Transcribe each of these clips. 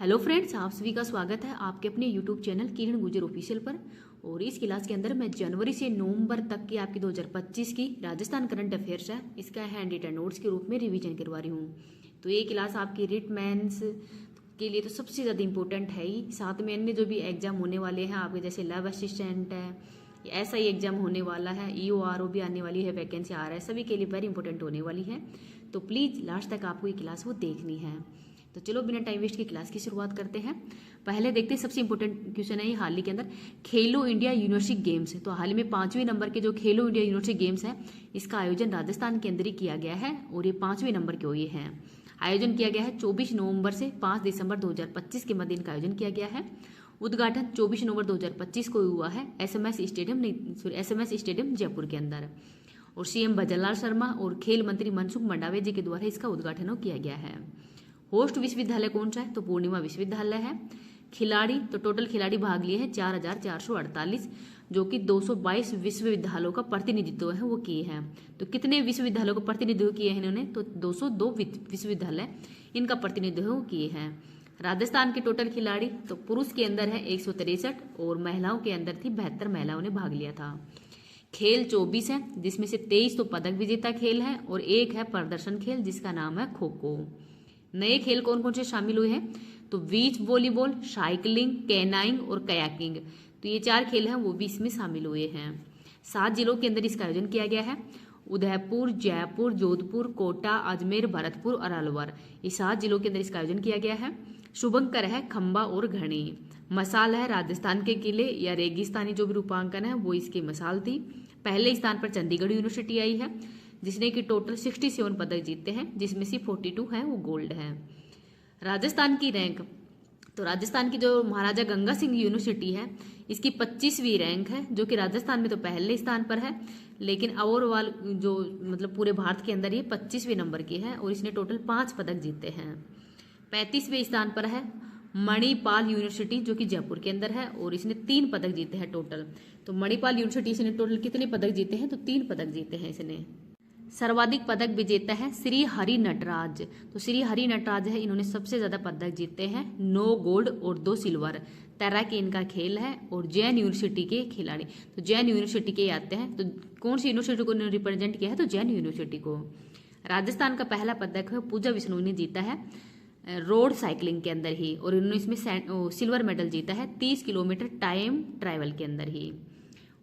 Hello friends, आप सभी का स्वागत है आपके अपने यूट्यूब चैनल किरण गुर्जर ऑफिशियल पर। और इस क्लास के अंदर मैं जनवरी से नवंबर तक की आपकी 2025 की राजस्थान करंट अफेयर्स है, इसका हैंड रिटन नोट्स के रूप में रिवीजन करवा रही हूँ। तो ये क्लास आपकी रिट मेंस के लिए तो सबसे ज़्यादा इंपॉर्टेंट है ही। साथ में अन्य जो भी एग्जाम होने वाले हैं आपके, जैसे लैब असिस्टेंट है, ऐसा ही एग्जाम होने वाला है, EORO भी आने वाली है, वैकेंसी आ रहा है, सभी के लिए वेरी इंपॉर्टेंट होने वाली है। तो प्लीज़ लास्ट तक आपको ये क्लास वो देखनी है। तो चलो बिना टाइम वेस्ट की क्लास की शुरुआत करते हैं। पहले देखते हैं सबसे इंपॉर्टेंट क्वेश्चन है ये हाल ही के अंदर, खेलो इंडिया यूनिवर्सिटी गेम्स। तो हाल ही में 5वें नंबर के जो खेलो इंडिया यूनिवर्सिटी गेम्स है, इसका आयोजन राजस्थान के अंदर ही किया गया है और ये 5वें नंबर के हुए हैं। आयोजन किया गया है 24 नवंबर से 5 दिसंबर 2025 के मध्य इनका आयोजन किया गया है। उद्घाटन 24 नवंबर 2025 को हुआ है SMS स्टेडियम जयपुर के अंदर। और CM भजनलाल शर्मा और खेल मंत्री मनसुख मंडाविया जी के द्वारा इसका उद्घाटन किया गया है। होस्ट विश्वविद्यालय कौन सा है? तो पूर्णिमा विश्वविद्यालय है। खिलाड़ी तो टोटल खिलाड़ी भाग लिए हैं 4448, जो कि 222 विश्वविद्यालयों का प्रतिनिधित्व है वो किए हैं। तो कितने विश्वविद्यालयों का प्रतिनिधित्व किए हैं इन्होंने? तो 202 विश्वविद्यालय इनका प्रतिनिधित्व किए हैं। राजस्थान के टोटल खिलाड़ी तो पुरुष के अंदर है 163 और महिलाओं के अंदर थी 72 महिलाओं ने भाग लिया था। खेल 24 है, जिसमें से 23 तो पदक विजेता खेल है और एक है प्रदर्शन खेल जिसका नाम है खो खो। नए खेल कौन कौन से शामिल हुए हैं? तो बीच वॉलीबॉल, साइकिलिंग, कैनाइंग और कयाकिंग। तो ये 4 खेल हैं वो भी इसमें शामिल हुए हैं। 7 जिलों के अंदर इसका आयोजन किया गया है। उदयपुर, जयपुर, जोधपुर, कोटा, अजमेर, भरतपुर और अलवर, ये 7 जिलों के अंदर इसका आयोजन किया गया है। शुभंकर है खंबा और घड़ी। मसाल है राजस्थान के किले या रेगिस्तानी जो भी रूपांकन है वो इसकी मसाल थी। पहले स्थान पर चंडीगढ़ यूनिवर्सिटी आई है, जिसने कि टोटल 67 पदक जीते हैं, जिसमें से 42 है वो गोल्ड है। राजस्थान की रैंक तो राजस्थान की जो महाराजा गंगा सिंह यूनिवर्सिटी है, इसकी 25वीं रैंक है, जो कि राजस्थान में तो पहले स्थान पर है, लेकिन ओवरऑल जो मतलब पूरे भारत के अंदर ये 25वें नंबर की है और इसने टोटल 5 पदक जीते हैं। 35वें स्थान पर है मणिपाल यूनिवर्सिटी, जो कि जयपुर के अंदर है और इसने 3 पदक जीते हैं टोटल। तो मणिपाल यूनिवर्सिटी इसने टोटल कितने पदक जीते हैं? तो 3 पदक जीते हैं इसने। सर्वाधिक पदक विजेता है श्री हरि नटराज। तो श्री हरि नटराज है, इन्होंने सबसे ज्यादा पदक जीते हैं, 9 गोल्ड और 2 सिल्वर। तैराकी इनका खेल है और जैन यूनिवर्सिटी के खिलाड़ी तो जैन यूनिवर्सिटी के आते हैं। तो कौन सी यूनिवर्सिटी को रिप्रेजेंट किया है? तो जैन यूनिवर्सिटी को। राजस्थान का पहला पदक है पूजा बिश्नोई ने जीता है रोड साइकिलिंग के अंदर ही, और इन्होंने इसमें सिल्वर मेडल जीता है 30 किलोमीटर टाइम ट्रैवल के अंदर ही।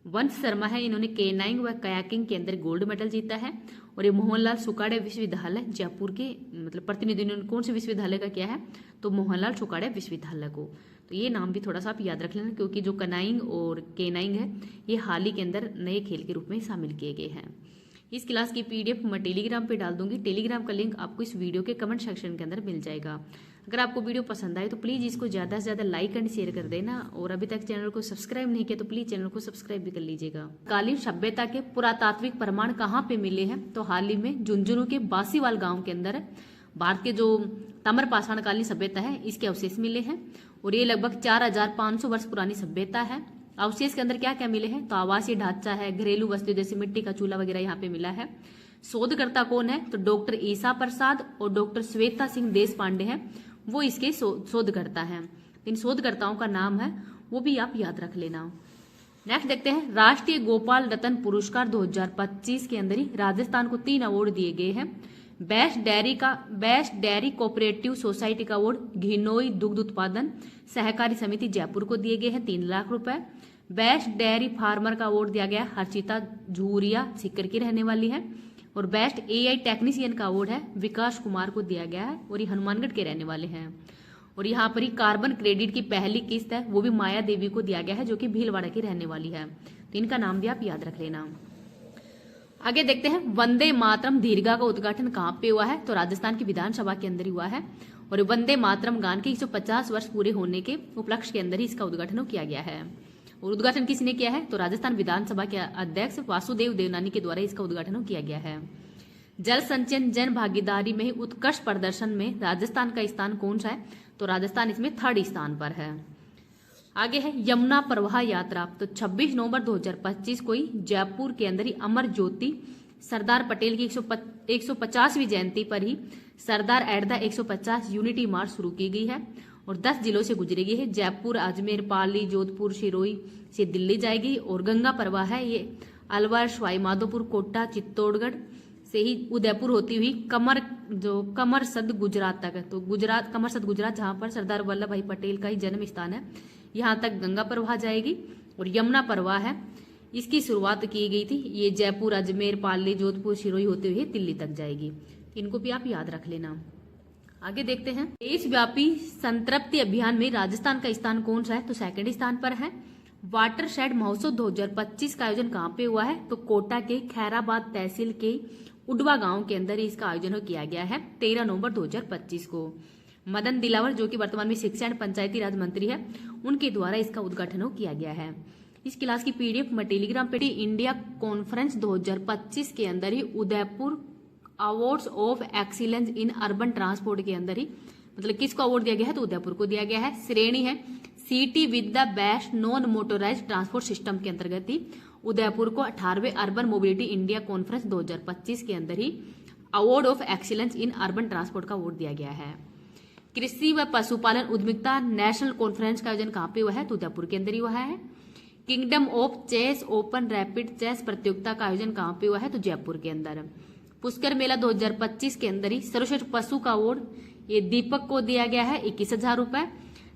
वंश शर्मा है, इन्होंने केनाइंग व कयाकिंग के अंदर गोल्ड मेडल जीता है। और ये मोहनलाल सुकाड़े विश्वविद्यालय जयपुर के मतलब प्रतिनिधि इन्होंने कौन से विश्वविद्यालय का किया है? तो मोहनलाल सुकाड़े विश्वविद्यालय को। तो ये नाम भी थोड़ा सा आप याद रख लेना, क्योंकि जो कनाइंग और केनाइंग है ये हाल ही के अंदर नए खेल के रूप में शामिल किए गए हैं। इस क्लास की PDF मैं टेलीग्राम पे डाल दूंगी। टेलीग्राम का लिंक आपको इस वीडियो के कमेंट सेक्शन के अंदर मिल जाएगा। अगर आपको वीडियो पसंद आए तो प्लीज़ इसको ज़्यादा से ज़्यादा लाइक एंड शेयर कर देना, और अभी तक चैनल को सब्सक्राइब नहीं किया तो प्लीज़ चैनल को सब्सक्राइब भी कर लीजिएगा। कालीन सभ्यता के पुरातात्विक प्रमाण कहाँ पे मिले हैं? तो हाल ही में झुंझुनू के बासीवाल गाँव के अंदर भारत के जो ताम्र पाषाण कालीन सभ्यता है इसके अवशेष मिले हैं, और ये लगभग 4500 वर्ष पुरानी सभ्यता है। अवशेष के अंदर क्या क्या मिले हैं? तो आवासीय ढांचा है, घरेलू वस्तु जैसे मिट्टी का चूल्हा वगैरह यहाँ पे मिला है। शोधकर्ता कौन है? तो डॉक्टर ईसा प्रसाद और डॉक्टर श्वेता सिंह देश पांडे हैं, वो इसके शोधकर्ता हैं। इन शोधकर्ताओं का नाम है वो भी आप याद रख लेना। नेक्स्ट देखते हैं, राष्ट्रीय गोपाल रत्न पुरस्कार 2025 के अंदर ही राजस्थान को 3 अवार्ड दिए गए हैं। बेस्ट डेयरी कोऑपरेटिव सोसाइटी का अवार्ड घिनोई दुग्ध उत्पादन सहकारी समिति जयपुर को दिए गए हैं 3 लाख रुपए। बेस्ट डेयरी फार्मर का अवार्ड दिया गया हर्षिता झूरिया, सीकर की रहने वाली है। और बेस्ट AI टेक्नीशियन का अवार्ड है विकास कुमार को दिया गया है, और ये हनुमानगढ़ के रहने वाले हैं। और यहाँ पर ही कार्बन क्रेडिट की पहली किस्त है वो भी माया देवी को दिया गया है, जो कि भीलवाड़ा की रहने वाली है। तो इनका नाम भी आप याद रख लेना। आगे देखते हैं, वंदे मातरम दीर्घा का उद्घाटन कहाँ पे हुआ है? तो राजस्थान की विधानसभा के अंदर ही हुआ है, और वंदे मातरम गान के 150 वर्ष पूरे होने के उपलक्ष्य के अंदर ही इसका उद्घाटन किया गया है। और उद्घाटन किसने किया है? तो राजस्थान विधानसभा के अध्यक्ष वासुदेव देवनानी के द्वारा इसका उद्घाटन किया गया है। जल संचयन जन भागीदारी में उत्कृष्ट प्रदर्शन में राजस्थान का स्थान कौन सा है? तो राजस्थान इसमें 3rd स्थान पर है। आगे है यमुना प्रवाह यात्रा। तो 26 नवंबर 2025 को ही जयपुर के अंदर ही अमर ज्योति सरदार पटेल की 150वीं जयंती पर ही सरदार एट द 150 यूनिटी मार्च शुरू की गई है। और 10 जिलों से गुजरेगी है। जयपुर, अजमेर, पाली, जोधपुर, सिरोही से दिल्ली जाएगी। और गंगा परवा है ये अलवर, सवाई माधोपुर, कोटा, चित्तौड़गढ़ से ही उदयपुर होती हुई कमरसद गुजरात तक है। तो गुजरात, कमरसद गुजरात, जहां पर सरदार वल्लभ भाई पटेल का ही जन्म स्थान है, यहाँ तक गंगा परवाह जाएगी। और यमुना परवाह है, इसकी शुरुआत की गई थी, ये जयपुर, अजमेर, पाली, जोधपुर, सिरोही होते हुए दिल्ली तक जाएगी। इनको भी आप याद रख लेना। आगे देखते हैं, देशव्यापी संतृप्ति अभियान में राजस्थान का स्थान कौन सा है? तो सेकंड स्थान पर है। वाटरशेड महोत्सव 2025 का आयोजन कहाँ पे हुआ है? तो कोटा के खैराबाद तहसील के उडवा गांव के अंदर इसका आयोजन किया गया है 13 नवंबर 2025 को। मदन दिलावर, जो कि वर्तमान में शिक्षा एवं पंचायती राज मंत्री है, उनके द्वारा इसका उद्घाटन किया गया है। इस क्लास की पीडीएफ मैं टेलीग्राम पे इंडिया कॉन्फ्रेंस 2025 के अंदर ही Udaipur awards of excellence in urban transport के अंदर ही, मतलब किसको अवार्ड दिया गया है? तो उदयपुर को दिया गया है। श्रेणी है city with the best non motorized transport system के अंतर्गत ही उदयपुर को 18वें अर्बन मोबिलिटी इंडिया कॉन्फ्रेंस 2025 के अंदर ही award of excellence in urban transport का अवार्ड दिया गया है। कृषि व पशुपालन उद्यमिता नेशनल कॉन्फ्रेंस का आयोजन कहाँ पे हुआ है? तो उदयपुर के अंदर ही हुआ है। Kingdom of chess open rapid chess प्रतियोगिता का आयोजन कहाँ पे हुआ है? तो जयपुर के अंदर। पुष्कर मेला 2025 के अंदर ही सर्वश्रेष्ठ पशु का अवार्ड ये दीपक को दिया गया है 21,000 रुपए।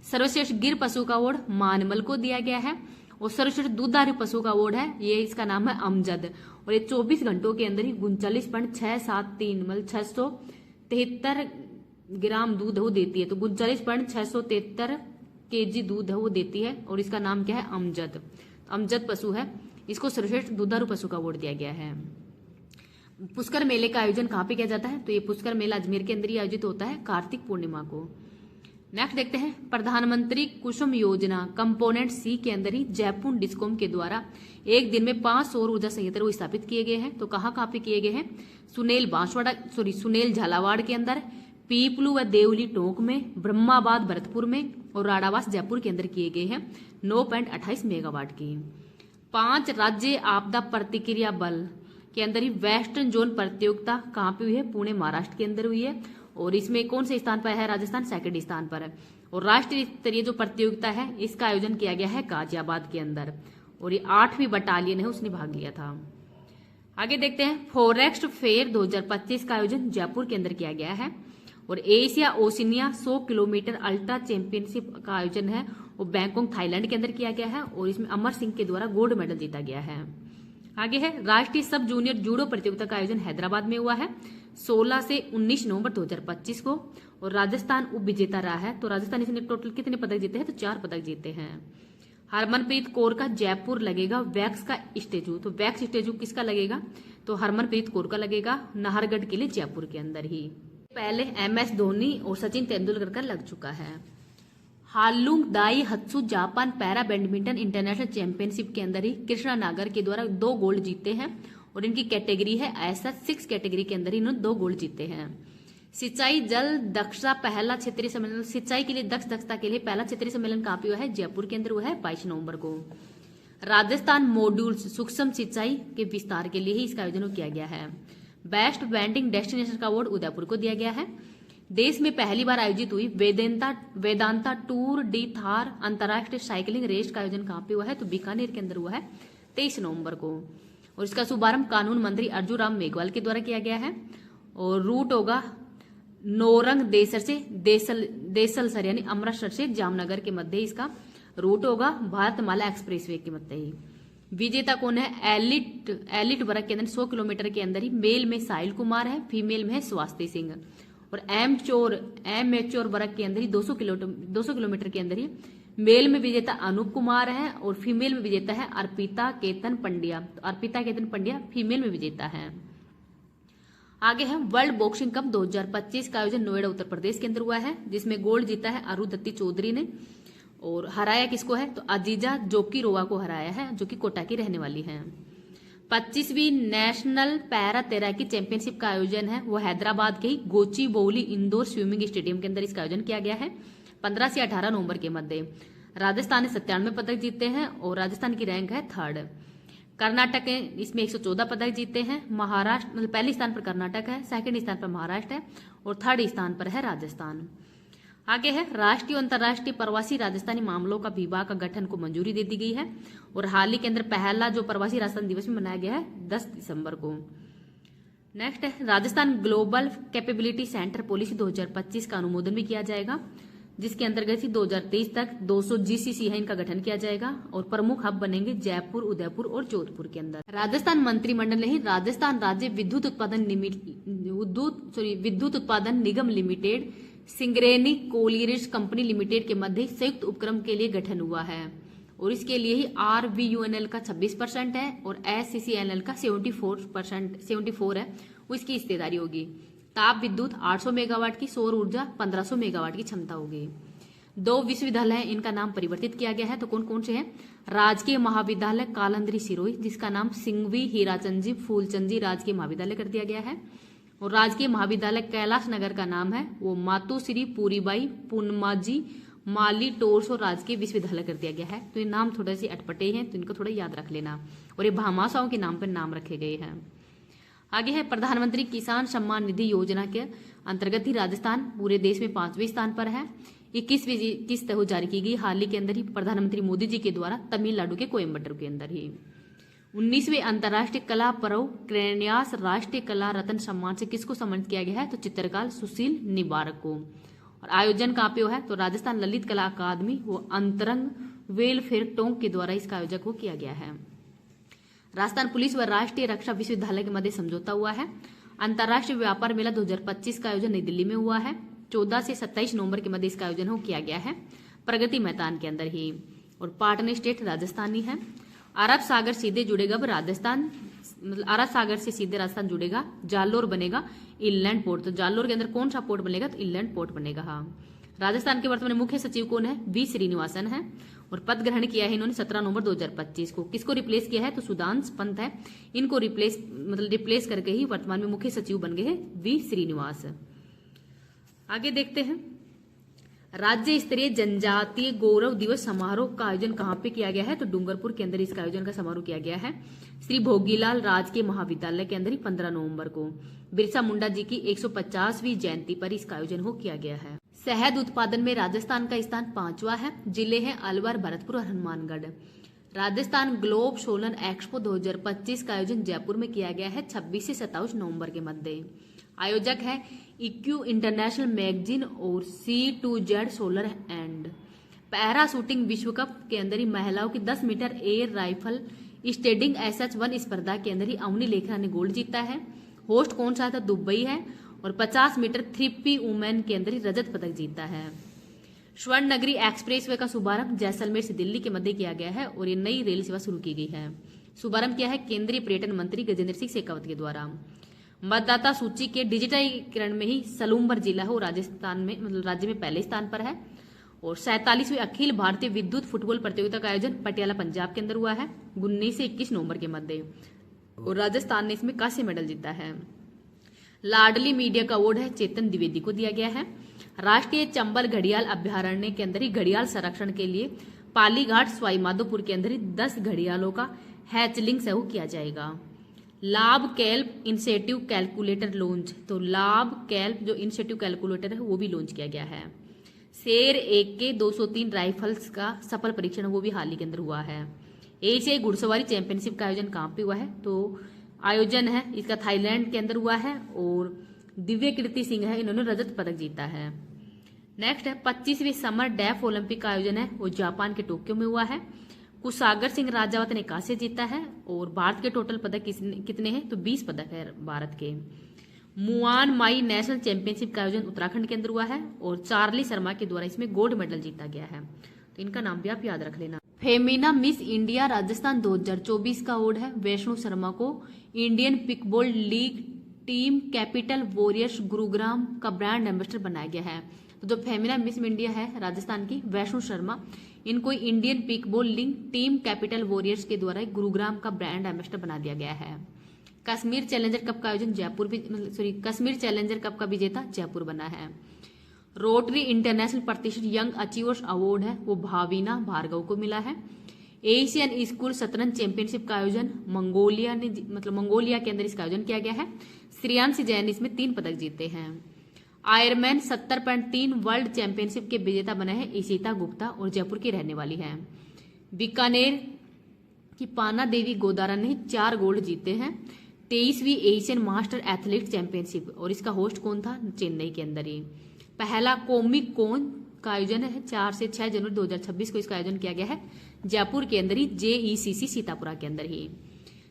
सर्वश्रेष्ठ गिर पशु का अवार्ड मानमल को दिया गया है। और सर्वश्रेष्ठ दूधारू पशु का अवार्ड है, ये इसका नाम है अमजद। और ये 24 घंटों के अंदर ही 39.673 मतलब 673 ग्राम दूध वो देती है। तो 39.673 kg दूध है वो देती है। और इसका नाम क्या है? अमजद। अमजद पशु है, इसको सर्वश्रेष्ठ दूधारू पशु का अवार्ड दिया गया है। पुष्कर मेले का आयोजन कहाँ पे किया जाता है? तो ये पुष्कर मेला अजमेर के अंदर ही आयोजित होता है कार्तिक पूर्णिमा को। नेक्स्ट देखते हैं, प्रधानमंत्री कुसुम योजना कंपोनेंट सी के अंदर ही जयपुर डिस्कॉम के द्वारा एक दिन में 5 सौर ऊर्जा संयंत्र स्थापित किए गए हैं। तो कहाँ कहाँ पे किए गए हैं? सुनेल झालावाड़ के अंदर, पीपलू व देवली टोंक में, ब्रह्माबाद भरतपुर में और राडावास जयपुर के अंदर किए गए हैं 9.28 मेगावाट की। 5 राज्य आपदा प्रतिक्रिया बल के अंदर ही वेस्टर्न जोन प्रतियोगिता कहाँ पे हुई है? पुणे महाराष्ट्र के अंदर हुई है। और इसमें कौन से स्थान पर है? राजस्थान सेकंड स्थान पर है। और राष्ट्रीय स्तरीय जो प्रतियोगिता है इसका आयोजन किया गया है गाजियाबाद के अंदर। और ये 8वीं बटालियन है, उसने भाग लिया था। आगे देखते हैं, फॉरेस्ट फेयर 2025 का आयोजन जयपुर के अंदर किया गया है। और Asia Oceania 100 kilometre ultra championship का आयोजन है वो बैंकॉक थाईलैंड के अंदर किया गया है। और इसमें अमर सिंह के द्वारा गोल्ड मेडल जीता गया है। आगे है, राष्ट्रीय सब जूनियर जूडो प्रतियोगिता का आयोजन हैदराबाद में हुआ है 16 से 19 नवंबर 2025 को। और राजस्थान उप विजेता रहा है। तो राजस्थान इसने टोटल कितने पदक जीते हैं? तो 4 पदक जीते हैं। हरमनप्रीत कौर का जयपुर लगेगा वैक्स का स्टेचू। तो वैक्स स्टेचू किसका लगेगा? तो हरमनप्रीत कौर का लगेगा नाहरगढ़ के लिए जयपुर के अंदर ही। पहले MS धोनी और सचिन तेंदुलकर का लग चुका है। हालुंग Daihatsu Japan para badminton international championship के अंदर ही कृष्णा नागर के द्वारा 2 गोल्ड जीते हैं। और इनकी कैटेगरी है ऐसा 6 कैटेगरी के अंदर इन्होंने 2 गोल्ड जीते हैं। सिंचाई जल दक्षता पहला क्षेत्रीय सम्मेलन, सिंचाई के लिए दक्षता के लिए पहला क्षेत्रीय सम्मेलन कहाँ पे हुआ है? जयपुर के अंदर हुआ है 22 नवंबर को। राजस्थान मॉड्यूल्स सूक्ष्म सिंचाई के विस्तार के लिए ही इसका आयोजन किया गया है। बेस्ट वेंडिंग डेस्टिनेशन का अवार्ड उदयपुर को दिया गया है। देश में पहली बार आयोजित हुई वेदांता टूर डी थार अंतर्राष्ट्रीय साइकिलिंग रेस का आयोजन कहाँ पे हुआ है? तो बीकानेर के अंदर हुआ है 23 नवंबर को। और इसका शुभारंभ कानून मंत्री अर्जुन राम मेघवाल के द्वारा किया गया है। और रूट होगा नोरंग देसर से देसलसर यानी अमृतसर से जामनगर के मध्य इसका रूट होगा, भारतमाला एक्सप्रेसवे के मध्य ही। विजेता कौन है? एलिट वर्ग के अंदर 100 किलोमीटर के अंदर ही मेल में साहिल कुमार है, फीमेल में है स्वाति सिंह। और एमेच्योर वर्ग के अंदर ही 200 किलोमीटर के अंदर ही मेल में विजेता अनूप कुमार है और फीमेल में विजेता है अर्पिता केतन पंड्या। तो अर्पिता केतन पंड्या फीमेल में विजेता है। आगे है, वर्ल्ड बॉक्सिंग कप 2025 का आयोजन नोएडा उत्तर प्रदेश के अंदर हुआ है, जिसमें गोल्ड जीता है अरुंधति चौधरी ने। और हराया किसको है? तो अजीजा जोकीरोवा को हराया है, जो कि कोटा की रहने वाली है। 25वीं नेशनल पैरा तैराकी चैंपियनशिप का आयोजन है वो हैदराबाद के ही गोचीबौली इंडोर स्विमिंग स्टेडियम के अंदर इसका आयोजन किया गया है 15 से 18 नवंबर के मध्य। राजस्थान ने 97 पदक जीते हैं और राजस्थान की रैंक है 3rd। कर्नाटक इसमें 114 पदक जीते हैं। महाराष्ट्र मतलब पहले स्थान पर कर्नाटक है, सेकंड स्थान पर महाराष्ट्र है और 3rd स्थान पर है राजस्थान। आगे है राष्ट्रीय और अंतर्राष्ट्रीय प्रवासी राजस्थानी मामलों का विभाग का गठन को मंजूरी दे दी गई है और हाल ही के अंदर पहला जो प्रवासी राजस्थान दिवस में मनाया गया है 10 दिसंबर को। नेक्स्ट है Rajasthan global capability centre policy 2025 का अनुमोदन भी किया जाएगा, जिसके अंतर्गत ही 2023 तक 200 जीसीसी है इनका गठन किया जाएगा और प्रमुख हब बनेंगे जयपुर, उदयपुर और जोधपुर के अंदर। राजस्थान मंत्रिमंडल ने ही राजस्थान राज्य विद्युत उत्पादन निगम limited Singareni collieries company limited के मध्य संयुक्त उपक्रम के लिए गठन हुआ है और इसके लिए ही RVUNL का 26% है और SCCNL का 74 है, वो इसकी हिस्सेदारी होगी। ताप विद्युत 800 मेगावाट की, सौर ऊर्जा 1500 मेगावाट की क्षमता होगी। 2 विश्वविद्यालय हैं, इनका नाम परिवर्तित किया गया है, तो कौन कौन से हैं? राजकीय महाविद्यालय कालंदरी सिरोही, जिसका नाम सिंघवी हीराचंद जी फूलचंद जी राजकीय महाविद्यालय कर दिया गया है, और राजकीय महाविद्यालय कैलाश नगर का नाम है वो मातोश्री पूरीबाई पूर्णमाजी माली टोर्स और राजकीय विश्वविद्यालय कर दिया गया है। तो ये नाम थोड़े से अटपटे हैं, तो इनको थोड़ा याद रख लेना, और ये भामाशाहों के नाम पर नाम रखे गए हैं। आगे है प्रधानमंत्री किसान सम्मान निधि योजना के अंतर्गत ही राजस्थान पूरे देश में 5वें स्थान पर है। 21वीं किस्त जारी की गई हाल ही के अंदर ही प्रधानमंत्री मोदी जी के द्वारा तमिलनाडु के कोयम्बटूर के अंदर ही। 19वें अंतर्राष्ट्रीय कला पर्व क्रैन्यास राष्ट्रीय कला रत्न सम्मान से किसको सम्मानित किया गया है? तो चित्रकार सुशील निबारक को। और आयोजन कहाँ पे है? तो राजस्थान ललित कला अकादमी वो अंतरंग वेलफेयर टोंक के द्वारा इसका आयोजक को किया गया है। राजस्थान पुलिस व राष्ट्रीय रक्षा विश्वविद्यालय के मध्य समझौता हुआ है। अंतर्राष्ट्रीय व्यापार मेला 2025 का आयोजन नई दिल्ली में हुआ है। 14 से 27 नवंबर के मध्य इसका आयोजन किया गया है प्रगति मैदान के अंदर ही। और पार्टनर स्टेट राजस्थानी है। अरब सागर सीधे जुड़ेगा राजस्थान, मतलब अरब सागर से सीधे राजस्थान जुड़ेगा, जालोर बनेगा इनलैंड पोर्ट। तो जालोर के अंदर कौन सा पोर्ट बनेगा? तो इनलैंड पोर्ट बनेगा। हाँ, राजस्थान के वर्तमान मुख्य सचिव कौन है? वी श्रीनिवासन है और पद ग्रहण किया है इन्होंने 17 नवंबर 2025 को। किसको रिप्लेस किया है? तो सुधांश पंत है, इनको रिप्लेस करके ही वर्तमान में मुख्य सचिव बन गए हैं वी श्रीनिवास। आगे देखते हैं राज्य स्तरीय जनजातीय गौरव दिवस समारोह का आयोजन कहाँ पे किया गया है? तो डूंगरपुर के अंदर इसका आयोजन का समारोह किया गया है श्री भोगीलाल राजकीय महाविद्यालय के अंदर ही 15 नवंबर को। बिरसा मुंडा जी की 150वीं जयंती पर इसका आयोजन किया गया है। शहद उत्पादन में राजस्थान का स्थान 5वां है। जिले हैं अलवर, भरतपुर और हनुमानगढ़। राजस्थान ग्लोब सोलन एक्सपो 2025 का आयोजन जयपुर में किया गया है 26 से 27 नवंबर के मध्य। आयोजक है इक्यू इंटरनेशनल मैगजीन और C2Z solar and. Para shooting विश्व कप के अंदर ही महिलाओं की 10 मीटर एयर राइफल स्टेडिंग SH1 स्पर्धा के अंदर ही अवनी लेखरा ने गोल्ड जीता है। होस्ट कौन सा था? दुबई है। और 50 मीटर 3P वुमेन के अंदर ही रजत पदक जीता है। स्वर्ण नगरी एक्सप्रेसवे का शुभारंभ जैसलमेर से दिल्ली के मध्य किया गया है और ये नई रेल सेवा शुरू की गई है। शुभारंभ किया है केंद्रीय पर्यटन मंत्री गजेंद्र सिंह शेखावत के द्वारा। मतदाता सूची के डिजिटलीकरण में ही सलूम्बर जिला हो राजस्थान में, मतलब राज्य में पहले स्थान पर है। और 47वीं अखिल भारतीय विद्युत फुटबॉल प्रतियोगिता का आयोजन पटियाला पंजाब के अंदर हुआ है 19 से 21 नवंबर के मध्य और राजस्थान ने इसमें कांस्य मेडल जीता है। लाडली मीडिया का अवार्ड है चेतन द्विवेदी को दिया गया है। राष्ट्रीय चंबल घड़ियाल अभ्यारण्य के अंदर ही घड़ियाल संरक्षण के लिए पालीघाट सवाई माधोपुर के अंदर ही 10 घड़ियालों का हैचलिंग सहू किया जाएगा। लाभ कैल्प इंसेटिव कैलकुलेटर लॉन्च, तो लाभ कैल्प जो इंसेटिव कैलकुलेटर है वो भी लॉन्च किया गया है। शेर एक के 203 राइफल्स का सफल परीक्षण वो भी हाल ही के अंदर हुआ है। एशियाई घुड़सवारी चैंपियनशिप का आयोजन कहाँ पे हुआ है? तो आयोजन है इसका थाईलैंड के अंदर हुआ है और दिव्य कीर्ति सिंह है, इन्होंने रजत पदक जीता है। नेक्स्ट है 25वीं समर डेफ ओलंपिक का आयोजन है वो जापान के टोक्यो में हुआ है। कुशागर सिंह राजावत ने कांस्य जीता है और भारत के टोटल पदक कितने हैं? तो 20 पदक है भारत के। मुआन माई नेशनल चैंपियनशिप का आयोजन उत्तराखंड के अंदर हुआ है और चार्ली शर्मा के द्वारा इसमें गोल्ड मेडल जीता गया है, तो इनका नाम भी आप याद रख लेना। फेमिना मिस इंडिया राजस्थान 2024 का अवार्ड है वैष्णु शर्मा को। Indian pickleball league team capital warriors Gurugram का ब्रांड एम्बेसडर बनाया गया है। तो जो फेमिना मिस इंडिया है राजस्थान की वैष्णु शर्मा, इनको Indian pickleball league team capital warriors के द्वारा गुरुग्राम का ब्रांड एम्बेसडर बना दिया गया है। कश्मीर चैलेंजर कप का आयोजन कश्मीर चैलेंजर कप का विजेता जयपुर बना है। रोटरी इंटरनेशनल प्रतिष्ठित यंग अचीवर्स अवार्ड है वो भाविना भार्गव को मिला है। एशियन स्कूल शतरंज चैंपियनशिप का आयोजन मंगोलिया के अंदर इसका आयोजन किया गया है। श्रेयांश जैन इसमें 3 पदक जीते हैं। आयरमैन 70.3 वर्ल्ड चैंपियनशिप के विजेता बने हैं ईशिता गुप्ता और जयपुर की रहने वाली हैं। बीकानेर की पाना देवी गोदारा ने 4 गोल्ड जीते हैं 23वीं एशियन मास्टर एथलीट चैंपियनशिप, और इसका होस्ट कौन था? चेन्नई के अंदर ही। पहला कॉमिक कॉन का आयोजन है 4 से 6 जनवरी 2026 को इसका आयोजन किया गया है जयपुर के अंदर ही, JECC सीतापुरा के अंदर ही।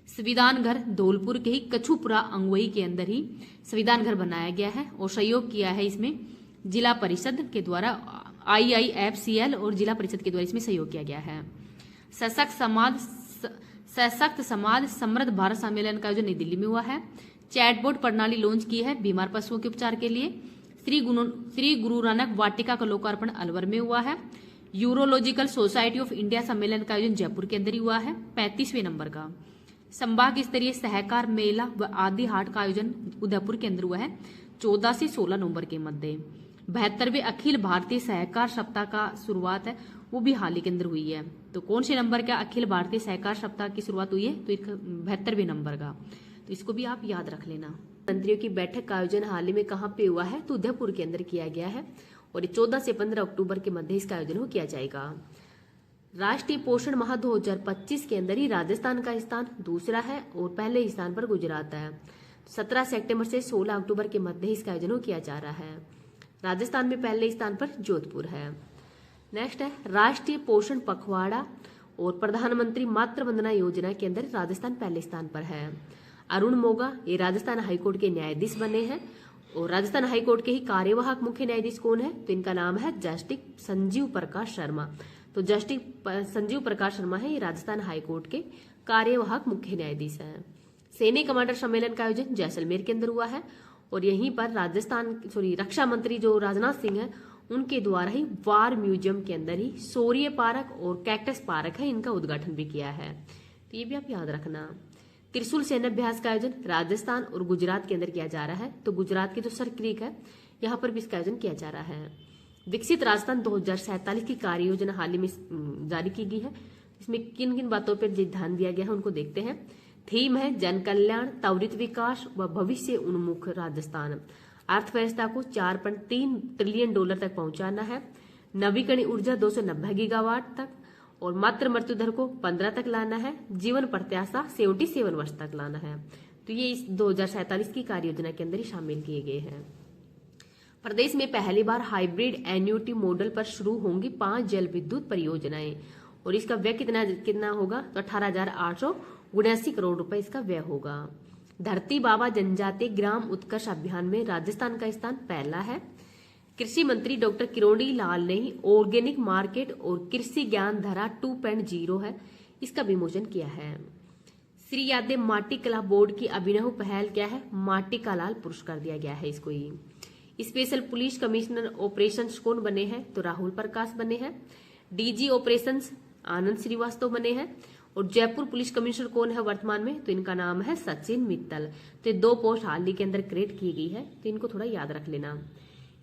संविधान घर धौलपुर के ही कछुपुरा अंगवई के अंदर ही संविधान घर बनाया गया है, और सहयोग किया है इसमें जिला परिषद के द्वारा, IIFCL और जिला परिषद के द्वारा इसमें सहयोग किया गया है। सशक्त समाज समृद्ध भारत सम्मेलन का आयोजन नई दिल्ली में हुआ है। चैटबोट प्रणाली लॉन्च की है बीमार पशुओं के उपचार के लिए। श्री गुरु नानक वाटिका का लोकार्पण अलवर में हुआ है। यूरोलॉजिकल सोसाइटी ऑफ इंडिया सम्मेलन का आयोजन जयपुर के अंदर ही हुआ है 35वें नंबर का। संभाग स्तरीय सहकार मेला व आदि हाट का आयोजन उदयपुर के अंदर हुआ है 14 से 16 नवंबर के मध्य। 72वें अखिल भारतीय सहकार सप्ताह का शुरुआत है वो भी हाल ही के अंदर हुई है। तो कौन से नंबर का अखिल भारतीय सहकार सप्ताह की शुरुआत हुई है? तो 72वें नंबर का, तो इसको भी आप याद रख लेना। मंत्रियों की बैठक का आयोजन हाल ही में कहाँ पे हुआ है? तो उदयपुर के अंदर किया गया है, और 14 से 15 अक्टूबर के मध्य इसका आयोजन किया जाएगा। राष्ट्रीय पोषण माह 2025 के अंदर ही राजस्थान का स्थान दूसरा है और पहले स्थान पर गुजरात है। 17 सितंबर से 16 अक्टूबर के मध्य इसका आयोजन किया जा रहा है। राजस्थान में पहले स्थान पर जोधपुर है। नेक्स्ट है राष्ट्रीय पोषण पखवाड़ा और प्रधानमंत्री मातृ वंदना योजना के अंदर राजस्थान पहले स्थान पर है। अरुण मोगा ये राजस्थान हाईकोर्ट के न्यायाधीश बने हैं, और राजस्थान हाईकोर्ट के ही कार्यवाहक मुख्य न्यायाधीश कौन है? तो इनका नाम है जस्टिस संजीव प्रकाश शर्मा। तो जस्टिस संजीव प्रकाश शर्मा है ये राजस्थान हाईकोर्ट के कार्यवाहक मुख्य न्यायाधीश हैं। सैन्य कमांडर सम्मेलन का आयोजन जैसलमेर के अंदर हुआ है, और यहीं पर रक्षा मंत्री जो राजनाथ सिंह है उनके द्वारा ही वार म्यूजियम के अंदर ही सौर्य पार्क और कैक्टस पार्क है इनका उद्घाटन भी किया है। तो ये भी आप याद रखना। त्रिशूल सैन्याभ्यास का आयोजन राजस्थान और गुजरात के अंदर किया जा रहा है। तो गुजरात के जो सर क्रीक है यहाँ पर भी इसका आयोजन किया जा रहा है। विकसित राजस्थान 2047 की कार्य योजना हाल ही में जारी की गई है। इसमें किन किन बातों पर ध्यान दिया गया है उनको देखते हैं। थीम है जन कल्याण, त्वरित विकास व भविष्य उन्मुख राजस्थान। अर्थव्यवस्था को $4.3 ट्रिलियन तक पहुंचाना है। नवीकरणीय ऊर्जा 290 गीगावाट तक, और मातृ मृत्यु दर को 15 तक लाना है। जीवन प्रत्याशा 77 वर्ष तक लाना है। तो ये इस 2047 की कार्य योजना के अंदर ही शामिल किए गए हैं। प्रदेश में पहली बार हाइब्रिड एन्युटी मॉडल पर शुरू होंगी 5 जल विद्युत परियोजनाएं, और इसका व्यय कितना होगा? तो 18,879 करोड़ रुपए इसका व्यय होगा। धरती बाबा जनजातीय ग्राम उत्कर्ष अभियान में राजस्थान का स्थान पहला है। कृषि मंत्री डॉक्टर किरोड़ी लाल ने ऑर्गेनिक मार्केट और कृषि ज्ञान धारा 2.0 है इसका विमोचन किया है। श्री यादव माटी कला बोर्ड की अभिनव पहल क्या है? माटी का लाल पुरस्कार दिया गया है इसको ही। स्पेशल पुलिस कमिश्नर ऑपरेशंस कौन बने हैं? तो राहुल प्रकाश बने हैं। DG ऑपरेशंस आनंद श्रीवास्तव बने हैं। और जयपुर पुलिस कमिश्नर कौन है वर्तमान में? तो इनका नाम है सचिन मित्तल। तो 2 पोस्ट हाल ही के अंदर क्रिएट की गई है, तो इनको थोड़ा याद रख लेना।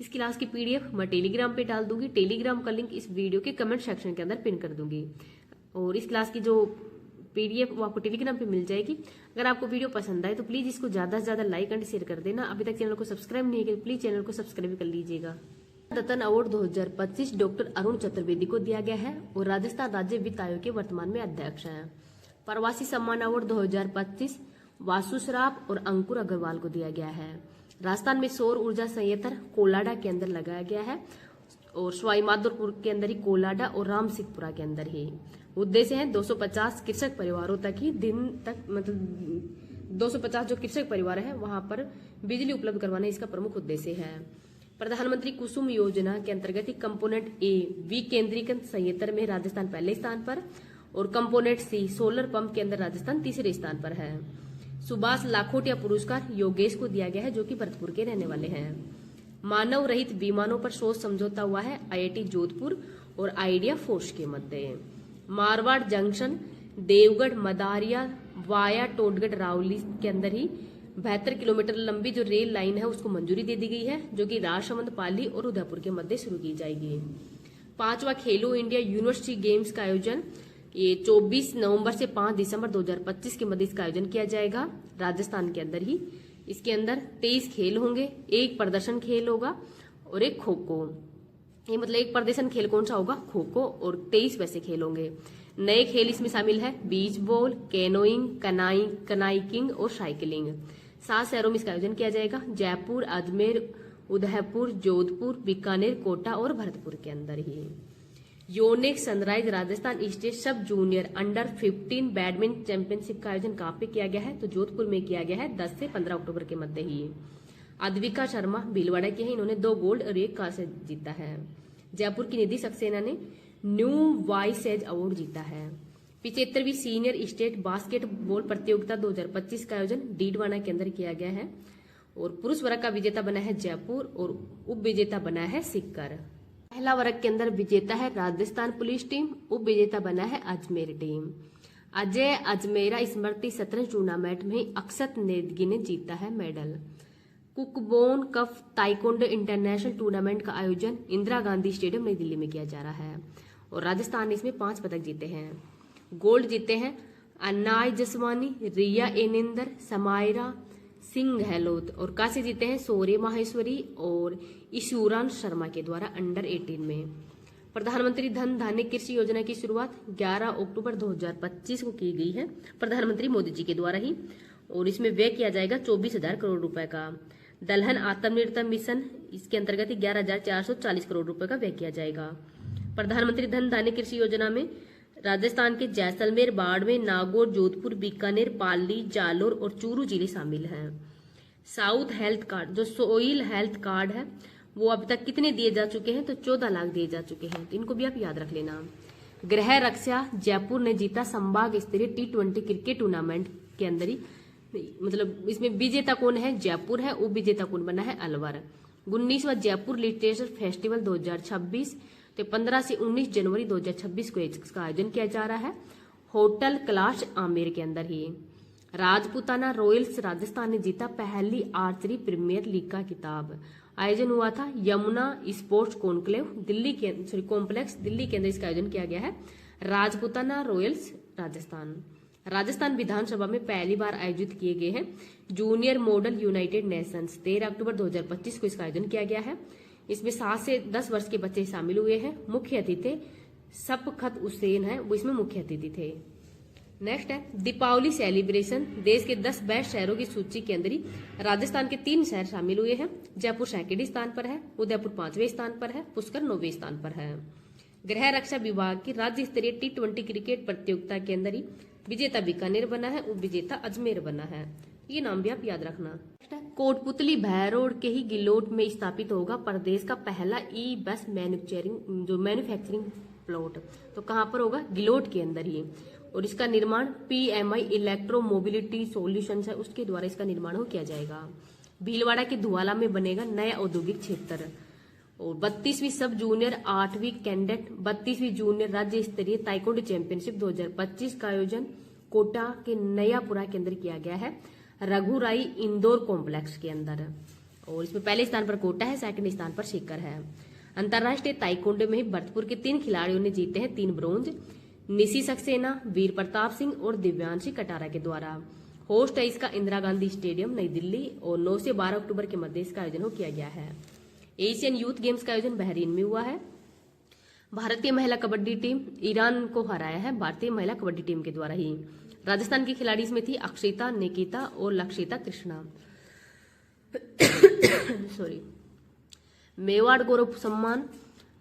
इस क्लास की PDF मैं टेलीग्राम पे डाल दूंगी। टेलीग्राम का लिंक इस वीडियो के कमेंट सेक्शन के अंदर पिन कर दूंगी, और इस क्लास की जो PDF वो आपको टेलीग्राम पे मिल जाएगी। अगर आपको वीडियो पसंद आए तो प्लीज इसको ज्यादा से ज्यादा लाइक एंड शेयर कर देना। अभी तक चैनल को सब्सक्राइब नहीं किया प्लीज चैनल को सब्सक्राइब कर लीजिएगा। रत्न अवार्ड 2025 डॉक्टर अरुण चतुर्वेदी को दिया गया है, और राजस्थान राज्य वित्त आयोग के वर्तमान में अध्यक्ष हैं। प्रवासी सम्मान अवार्ड 2025 वासु श्राफ और अंकुर अग्रवाल को दिया गया है। राजस्थान में सौर ऊर्जा संयंत्र कोलाडा के अंदर लगाया गया है, और सवाई माधोपुर के अंदर ही कोलाडा और रामसिंहपुरा के अंदर ही। उद्देश्य है 250 कृषक परिवारों तक ही दिन तक, मतलब 250 जो कृषक परिवार है वहां पर बिजली उपलब्ध करवाना इसका प्रमुख उद्देश्य है। प्रधानमंत्री कुसुम योजना के अंतर्गत ही कंपोनेंट A विकेंद्रीकृत संयंत्र में राजस्थान पहले स्थान पर, और कंपोनेंट C सोलर पंप के अंदर राजस्थान तीसरे स्थान पर है। सुभाष लाखोटिया पुरस्कार योगेश को दिया गया है जो कि भरतपुर के रहने वाले हैं। मानव रहित विमानों पर शोध समझौता हुआ है IIT जोधपुर और आइडिया फोर्स के मध्य। मारवाड़ जंक्शन देवगढ़ मदारिया वाया टोटगढ़ रावली के अंदर ही 72 किलोमीटर लंबी जो रेल लाइन है उसको मंजूरी दे दी गई है, जो कि राजसमंद, पाली और उदयपुर के मध्य शुरू की जाएगी। 5वां खेलो इंडिया यूनिवर्सिटी गेम्स का आयोजन ये 24 नवंबर से 5 दिसंबर 2025 के मध्य इसका आयोजन किया जाएगा राजस्थान के अंदर ही। इसके अंदर 23 खेल होंगे, एक प्रदर्शन खेल होगा और एक खो खो। ये मतलब एक प्रदर्शन खेल कौन सा होगा? खो खो। और 23 वैसे खेल होंगे। नए खेल इसमें शामिल है बीच बॉल, कैनोइंग, कनाइकिंग और साइकिलिंग। 7 शहरों में इसका आयोजन किया जाएगा, जयपुर, अजमेर, उदयपुर, जोधपुर, बीकानेर, कोटा और भरतपुर के अंदर ही। Yonex sunrise Rajasthan state sub junior under 15 badminton championship का आयोजन कहाँ पे किया गया है? तो जोधपुर में किया गया है 10 से 15 अक्टूबर के मध्य ही। अद्विका शर्मा भीलवाड़ा की है, इन्होंने 2 गोल्ड और 1 कांस्य जीता है। जयपुर की निधि सक्सेना ने न्यू वॉइस एज अवार्ड जीता है। 75वीं सीनियर स्टेट बास्केटबॉल प्रतियोगिता 2025 का आयोजन डीडवाना के अंदर किया गया है और पुरुष वर्ग का विजेता बना है जयपुर और उप विजेता बना है सीकर। पहला वर्ग के अंदर विजेता है राजस्थान पुलिस टीम, उप विजेता बना है अजमेर टीम। अजय अजमेरा स्मृति शतरंज टूर्नामेंट में अक्षत नेगी ने जीता है medal. Kukkiwon cup taekwondo international tournament का आयोजन इंदिरा गांधी स्टेडियम नई दिल्ली में किया जा रहा है और राजस्थान ने इसमें 5 पदक जीते हैं। गोल्ड जीते हैं अन्नाय जसवानी, रिया एनेंदर, समायरा सिंह गहलोत और कांस्य जीते हैं सौर्य माहेश्वरी और ईशुरान शर्मा के द्वारा अंडर 18 में। प्रधानमंत्री धन धान्य कृषि योजना की शुरुआत 11 अक्टूबर 2025 को की गई है प्रधानमंत्री मोदी जी के द्वारा ही और इसमें व्यय किया जाएगा 24,000 करोड़ रुपए का। दलहन आत्मनिर्भर मिशन इसके अंतर्गत 11,440 करोड़ रुपए का व्यय किया जाएगा। प्रधानमंत्री धन धान्य कृषि योजना में राजस्थान के जैसलमेर, बाड़मेर, नागौर, जोधपुर, बीकानेर, पाली, जालोर और चूरू जिले शामिल हैं। साउथ हेल्थ कार्ड जो सोइल हेल्थ कार्ड है वो अभी तक कितने दिए जा चुके हैं? तो 14 लाख दिए जा चुके हैं, तो इनको भी आप याद रख लेना। गृह रक्षा जयपुर ने जीता संभाग स्तरीय T20 क्रिकेट टूर्नामेंट के अंदर ही, मतलब इसमें विजेता कौन है? जयपुर है। उप विजेता कौन बना है? अलवर। 19वां जयपुर लिटरेचर फेस्टिवल 2026 तो 15 से 19 जनवरी 2026 को इसका आयोजन किया जा रहा है होटल कैलाश आमेर के अंदर ही। राजपूताना रॉयल्स राजस्थान ने जीता पहली आर्चरी प्रीमियर लीग का खिताब। आयोजन हुआ था यमुना स्पोर्ट्स कॉन्क्लेव दिल्ली के कॉम्प्लेक्स दिल्ली के अंदर इसका आयोजन किया गया है। राजपूताना रॉयल्स राजस्थान विधानसभा में पहली बार आयोजित किए गए हैं जूनियर मॉडल यूनाइटेड नेशंस 13 अक्टूबर 2025 को इसका आयोजन किया गया है। इसमें 7 से 10 वर्ष के बच्चे शामिल हुए हैं। मुख्य अतिथि सफखत हुसैन है, वो इसमें मुख्य अतिथि थे। नेक्स्ट है दीपावली सेलिब्रेशन। देश के 10 बेस्ट शहरों की सूची के अंदर ही राजस्थान के 3 शहर शामिल हुए हैं। जयपुर 2nd स्थान पर है, उदयपुर 5वें स्थान पर है, पुष्कर 9वें स्थान पर है। गृह रक्षा विभाग की राज्य स्तरीय T20 क्रिकेट प्रतियोगिता के अंदर ही विजेता बीकानेर बना है, उप विजेता अजमेर बना है। ये नाम भी आप याद रखना। कोटपुतली भैरोड के ही गिलोट में स्थापित होगा प्रदेश का पहला ई बस मैन्युफैक्चरिंग प्लॉट। तो कहाँ पर होगा? गिलोट के अंदर ही। और इसका निर्माण PMI इलेक्ट्रो मोबिलिटी सॉल्यूशंस है उसके द्वारा इसका निर्माण किया जाएगा। भीलवाड़ा के धुआला में बनेगा नया औद्योगिक क्षेत्र। और 32वीं सब जूनियर 8वीं कैडेट 32वीं जूनियर राज्य स्तरीय ताइक्वांडो चैंपियनशिप 2025 का आयोजन कोटा के नयापुरा के अंदर किया गया है रघुराई इंदौर कॉम्प्लेक्स के अंदर। और इसमें पहले स्थान पर कोटा है, 2nd स्थान पर सीकर है। अंतर्राष्ट्रीय ताइक्वांडो में भरतपुर के 3 खिलाड़ियों ने जीते हैं 3 ब्रोंज, निशी सक्सेना, वीर प्रताप सिंह और दिव्यांशी कटारा के द्वारा। होस्ट है इसका इंदिरा गांधी स्टेडियम नई दिल्ली और 9 से 12 अक्टूबर के मध्य इसका आयोजन किया गया है। एशियन यूथ गेम्स का आयोजन बहरीन में हुआ है। भारतीय महिला कबड्डी टीम ईरान को हराया है भारतीय महिला कबड्डी टीम के द्वारा ही। राजस्थान की खिलाड़ी इसमें थी अक्षिता, निकिता और लक्षिता कृष्णा। मेवाड़ गौरव सम्मान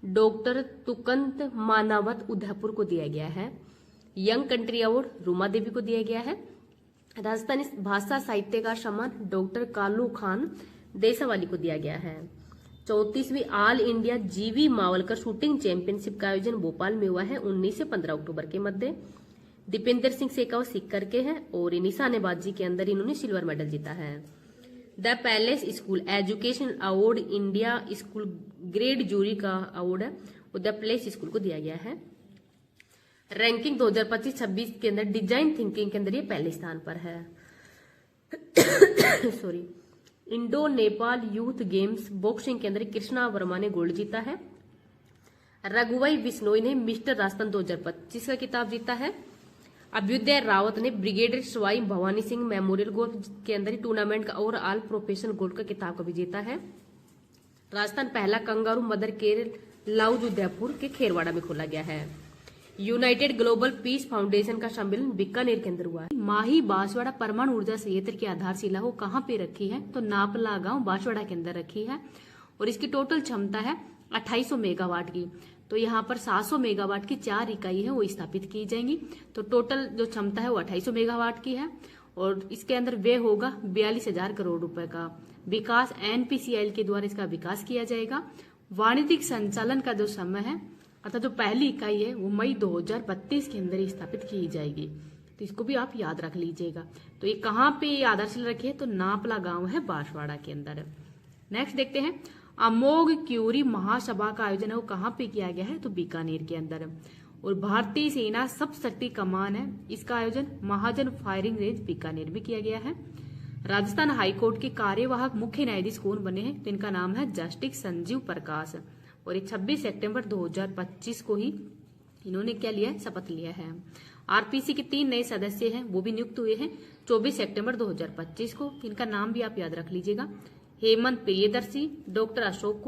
डॉक्टर तुकंत मानावत उदयपुर को दिया गया है। Young country award Ruma Devi को दिया गया है। राजस्थानी भाषा साहित्यकार सम्मान डॉक्टर कालू खान देसावाली को दिया गया है। 34वीं ऑल इंडिया जीवी मावलकर शूटिंग चैंपियनशिप का आयोजन भोपाल में हुआ है 19 से 15 अक्टूबर के मध्य। दीपेंद्र सिंह सेकावत सीकर के हैं और निशानेबाजी के अंदर इन्होंने सिल्वर मेडल जीता है। The palace school education award India school grade jury का अवार्ड है और द पैलेस स्कूल को दिया गया है। रैंकिंग 2025-26 के अंदर डिजाइन थिंकिंग के अंदर ये पहले स्थान पर है। Indo Nepal youth games boxing के अंदर कृष्णा वर्मा ने गोल्ड जीता है। रघुवई बिश्नोई ने मिस्टर राजस्थान 2025 का खिताब जीता है। अभ्युदय रावत ने brigadier Sawai Bhavani Singh memorial golf के अंदर ही टूर्नामेंट का ओवरऑल प्रोफेशनल गोल्फ का खिताब का विजेता है। राजस्थान पहला kangaroo mother care lounge Udaipur के खेरवाड़ा में खोला गया है। यूनाइटेड ग्लोबल पीस फाउंडेशन का सम्मेलन बीकानेर के अंदर हुआ है। माही बांसवाड़ा परमाणु ऊर्जा संयंत्र की आधारशिला वो कहाँ पे रखी है, तो नापला गांव बांसवाड़ा के अंदर रखी है और इसकी टोटल क्षमता है 2800 मेगावाट की। तो यहाँ पर 700 मेगावाट की 4 इकाई है वो स्थापित की जाएंगी। तो टोटल जो क्षमता है वो 2800 मेगावाट की है और इसके अंदर व्यय होगा 42,000 करोड़ रुपए का। विकास एनपीसीआई के द्वारा इसका विकास किया जाएगा। वाणिज्यिक संचालन का जो समय है अर्थात जो पहली इकाई है वो मई 2032 के अंदर ही स्थापित की जाएगी। तो इसको भी आप याद रख लीजिएगा। तो ये कहाँ पे आधारशिला रखी है, तो नापला गांव है बांसवाड़ा के अंदर। नेक्स्ट देखते हैं, अमोघ क्यूरी महासभा का आयोजन है वो कहाँ पे किया गया है, तो बीकानेर के अंदर। और भारतीय सेना सब शक्ति कमान है, इसका आयोजन महाजन फायरिंग रेंज बीकानेर में किया गया है। राजस्थान हाईकोर्ट के कार्यवाहक मुख्य न्यायाधीश कौन बने हैं, तो इनका नाम है जस्टिस संजीव प्रकाश और ये 26 सितंबर 2025 को ही इन्होंने क्या लिया है, शपथ लिया है। आरपीसी के 3 नए सदस्य हैं वो भी नियुक्त हुए हैं 24 सितंबर 2025 को। इनका नाम भी आप याद रख लीजिएगा, हेमंत प्रियदर्शी, डॉक्टर अशोक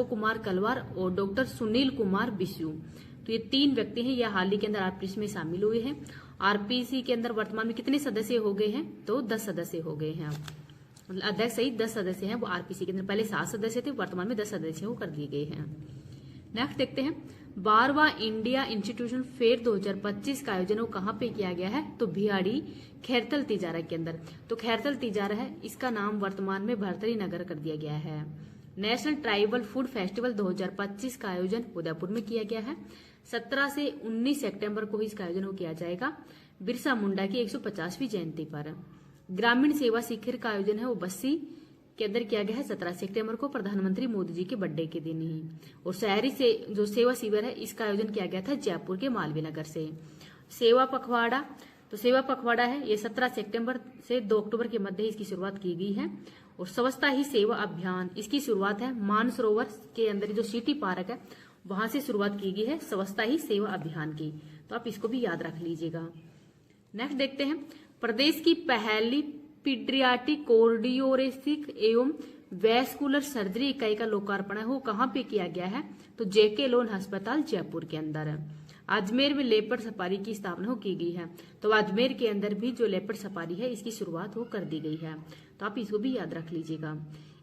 कुमार कलवार और डॉक्टर सुनील कुमार बिस्यू। तो ये 3 व्यक्ति हैं, यह हाल ही के अंदर आरपीसी में शामिल हुए हैं। आरपीसी के अंदर वर्तमान में कितने सदस्य हो गए हैं, तो 10 सदस्य हो गए हैं। मतलब अध्यक्ष सहित 10 सदस्य हैं वो आरपीसी के अंदर। पहले 7 सदस्य थे, वर्तमान में 10 सदस्य वो कर दिए गए हैं। नेक्स्ट देखते हैं, 12वां इंडिया इंस्टीट्यूशन फेयर 2025 का आयोजन वो कहाँ पे किया गया है, तो भिवाड़ी खैरथल तिजारा के अंदर। तो खैरथल तिजारा है, इसका नाम वर्तमान में भरतरी नगर कर दिया गया है। नेशनल ट्राइबल फूड फेस्टिवल 2025 का आयोजन उदयपुर में किया गया है। 17 से 19 सितंबर को इसका आयोजन किया जाएगा बिरसा मुंडा की 150वीं जयंती पर। ग्रामीण सेवा शिखर का आयोजन है वो बस्सी के अंदर किया गया है 17 सितंबर को, प्रधानमंत्री मोदी जी के बर्थडे के दिन ही। और शहरी से जो सेवा शिविर है इसका आयोजन किया गया था जयपुर के मालवीय नगर से। सेवा पखवाड़ा, तो सेवा पखवाड़ा है ये 17 सितंबर से 2 अक्टूबर के मध्य इसकी शुरुआत की गई है। और स्वच्छता ही सेवा अभियान, इसकी शुरुआत है मानसरोवर के अंदर जो सिटी पार्क है वहां से शुरुआत की गई है स्वच्छता ही सेवा अभियान की। तो आप इसको भी याद रख लीजिएगा। नेक्स्ट देखते हैं, प्रदेश की पहली पीडियाट्रिक कार्डियोरेसिक एवं वैस्कुलर सर्जरी इकाई का लोकार्पण है वो कहाँ पे किया गया है, तो जेके लोन अस्पताल जयपुर के अंदर। अजमेर में लेपर्ड सफारी की स्थापना हो की गई है। तो अजमेर के अंदर भी जो लेपर्ड सफारी है इसकी शुरुआत हो कर दी गई है। तो आप इसको भी याद रख लीजिएगा।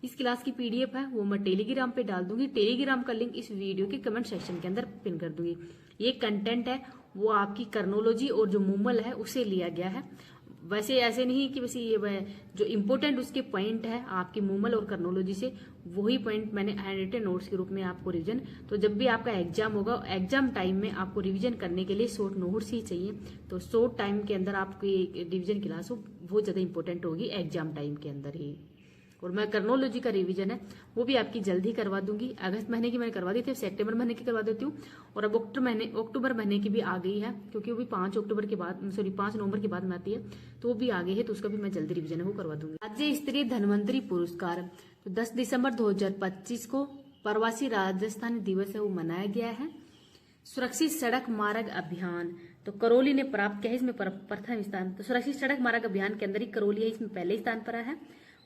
इस क्लास की पीडीएफ है वो मैं टेलीग्राम पे डाल दूंगी। टेलीग्राम का लिंक इस वीडियो के कमेंट सेक्शन के अंदर पिन कर दूंगी। ये कंटेंट है वो आपकी कर्नोलॉजी और जो मूमल है उससे लिया गया है। वैसे ऐसे नहीं कि वैसे ये जो इम्पोर्टेंट उसके पॉइंट है आपकी मूमल और कर्नोलॉजी से, वही पॉइंट मैंने हैंड रिटन नोट्स के रूप में आपको रिवीजन। तो जब भी आपका एग्जाम होगा, एग्जाम टाइम में आपको रिवीजन करने के लिए शॉर्ट नोट्स ही चाहिए। तो शॉर्ट टाइम के अंदर आपकी रिवीजन क्लास हो बहुत ज्यादा इंपॉर्टेंट होगी एग्जाम टाइम के अंदर ही। और मैं कर्नोलॉजी का रिवीजन है वो भी आपकी जल्दी करवा दूंगी। अगस्त महीने की मैंने करवा दी थी, सितंबर महीने की करवा देती हूँ। और अब अक्टूबर महीने की भी आ गई है, क्योंकि वो भी 5 नवंबर के बाद में आती है, तो वो भी आ गई है। तो उसका भी मैं जल्दी रिवीजन है वो करवा दूंगी। राज्य स्तरीय धन्वंतरी पुरस्कार तो 10 दिसंबर 2025 को प्रवासी राजस्थानी दिवस है वो मनाया गया है। सुरक्षित सड़क मार्ग अभियान तो करौली ने प्राप्त किया है इसमें प्रथम स्थान। तो सुरक्षित सड़क मार्ग अभियान के अंदर ही करौली है इसमें पहले स्थान पर है।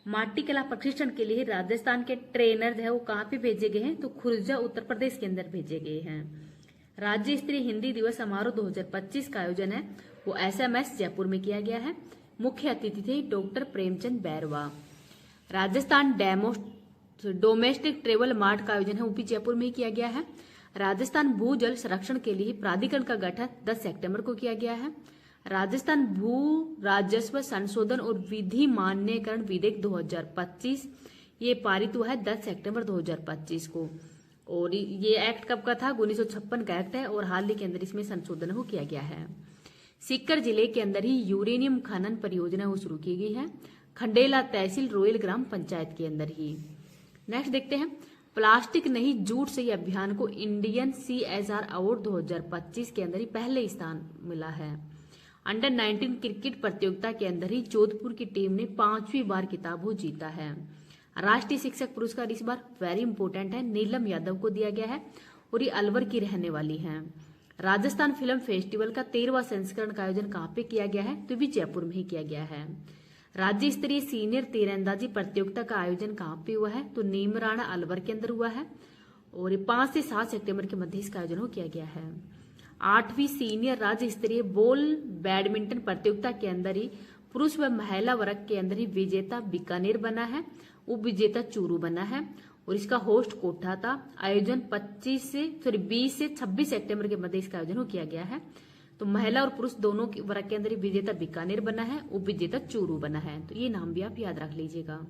माटी कला प्रशिक्षण के लिए राजस्थान के ट्रेनर है वो कहाँ पे भेजे गए हैं, तो खुर्जा उत्तर प्रदेश के अंदर भेजे गए हैं। राज्य स्तरीय हिंदी दिवस समारोह 2025 का आयोजन है वो SMS जयपुर में किया गया है। मुख्य अतिथि थे doctor Premchand Bairwa. Rajasthan domestic travel mart का आयोजन है वो भी जयपुर में ही किया गया है। राजस्थान भूजल संरक्षण के लिए प्राधिकरण का गठन 10 सितंबर को किया गया है। राजस्थान भू राजस्व संशोधन और विधि मान्यकरण विधेयक 2025 ये पारित हुआ है 10 सितंबर 2025 को। और ये एक्ट कब का था, 1956 का एक्ट है और हाल ही के अंदर इसमें संशोधन हो किया गया है। सीकर जिले के अंदर ही यूरेनियम खनन परियोजना वो शुरू की गई है, खंडेला तहसील रोयल ग्राम पंचायत के अंदर ही। नेक्स्ट देखते हैं, प्लास्टिक नहीं जूट सही अभियान को इंडियन CSR अवार्ड 2025 के अंदर ही पहले स्थान मिला है। अंडर 19 क्रिकेट प्रतियोगिता के अंदर ही जोधपुर की टीम ने 5वीं बार खिताब वो जीता है। राष्ट्रीय शिक्षक पुरस्कार इस बार वेरी इंपॉर्टेंट है, नीलम यादव को दिया गया है और ये अलवर की रहने वाली हैं। राजस्थान फिल्म फेस्टिवल का 13वां संस्करण का आयोजन कहाँ पे किया गया है? तो भी जयपुर में ही किया गया है। राज्य स्तरीय सीनियर तीरंदाजी प्रतियोगिता का आयोजन कहाँ पे हुआ है? तो नीमराणा अलवर के अंदर हुआ है और 5 से 7 सितंबर के मध्य इसका आयोजन किया गया है। 8वीं सीनियर राज्य स्तरीय बॉल बैडमिंटन प्रतियोगिता के अंदर ही पुरुष व महिला वर्ग के अंदर ही विजेता बीकानेर बना है, उप विजेता चूरू बना है और इसका होस्ट कोटा था। आयोजन 20 से 26 सितंबर के मध्य इसका आयोजन किया गया है। तो महिला और पुरुष दोनों वर्ग के अंदर ही विजेता बीकानेर बना है, उप विजेता चूरू बना है। तो ये नाम भी आप याद रख लीजिएगा।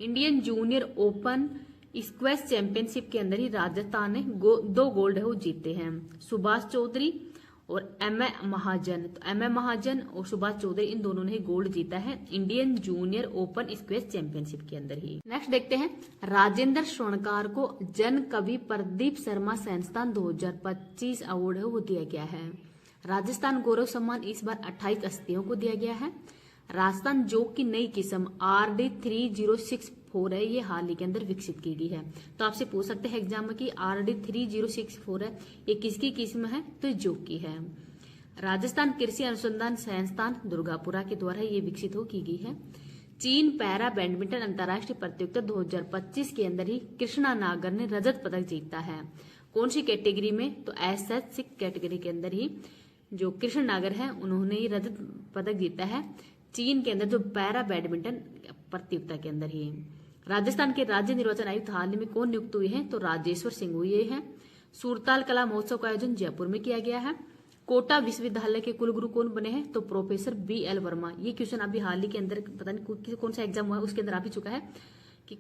Indian junior open squash championship के अंदर ही राजस्थान ने 2 गोल्ड है वो जीते हैं, सुभाष चौधरी और एम ए महाजन। तो एम ए महाजन और सुभाष चौधरी इन दोनों ने गोल्ड जीता है Indian junior open squash championship के अंदर ही। नेक्स्ट देखते हैं, राजेंद्र स्वर्णकार को जन कवि प्रदीप शर्मा संस्थान 2025 अवार्ड है वो दिया गया है। राजस्थान गौरव सम्मान इस बार 28 हस्तियों को दिया गया है। राजस्थान जोक की नई किस्म RD3064 है, ये हाल ही के अंदर विकसित की गई है। तो आपसे पूछ सकते हैं एग्जाम में कि RD3064 है ये किसकी किस्म है? तो जोक की है। राजस्थान कृषि अनुसंधान संस्थान दुर्गापुरा के द्वारा ये विकसित की गई है। चीन पैरा बैडमिंटन अंतर्राष्ट्रीय प्रतियोगिता 2025 के अंदर ही कृष्णा नागर ने रजत पदक जीता है। कौन सी कैटेगरी में? तो SS कैटेगरी के अंदर ही जो कृष्ण नागर है उन्होंने ही रजत पदक जीता है चीन के अंदर जो पैरा बैडमिंटन प्रतियोगिता के अंदर ही। राजस्थान के राज्य निर्वाचन आयुक्त हाल ही में कौन नियुक्त हुए हैं? तो राजेश्वर सिंह हुए हैं। सूरताल कला महोत्सव का आयोजन जयपुर में किया गया है। कोटा विश्वविद्यालय के कुलगुरु कौन बने हैं? तो प्रोफेसर BL वर्मा। ये क्वेश्चन अभी हाल ही के अंदर पता नहीं कौन सा एग्जाम हुआ है उसके अंदर आ भी चुका है कि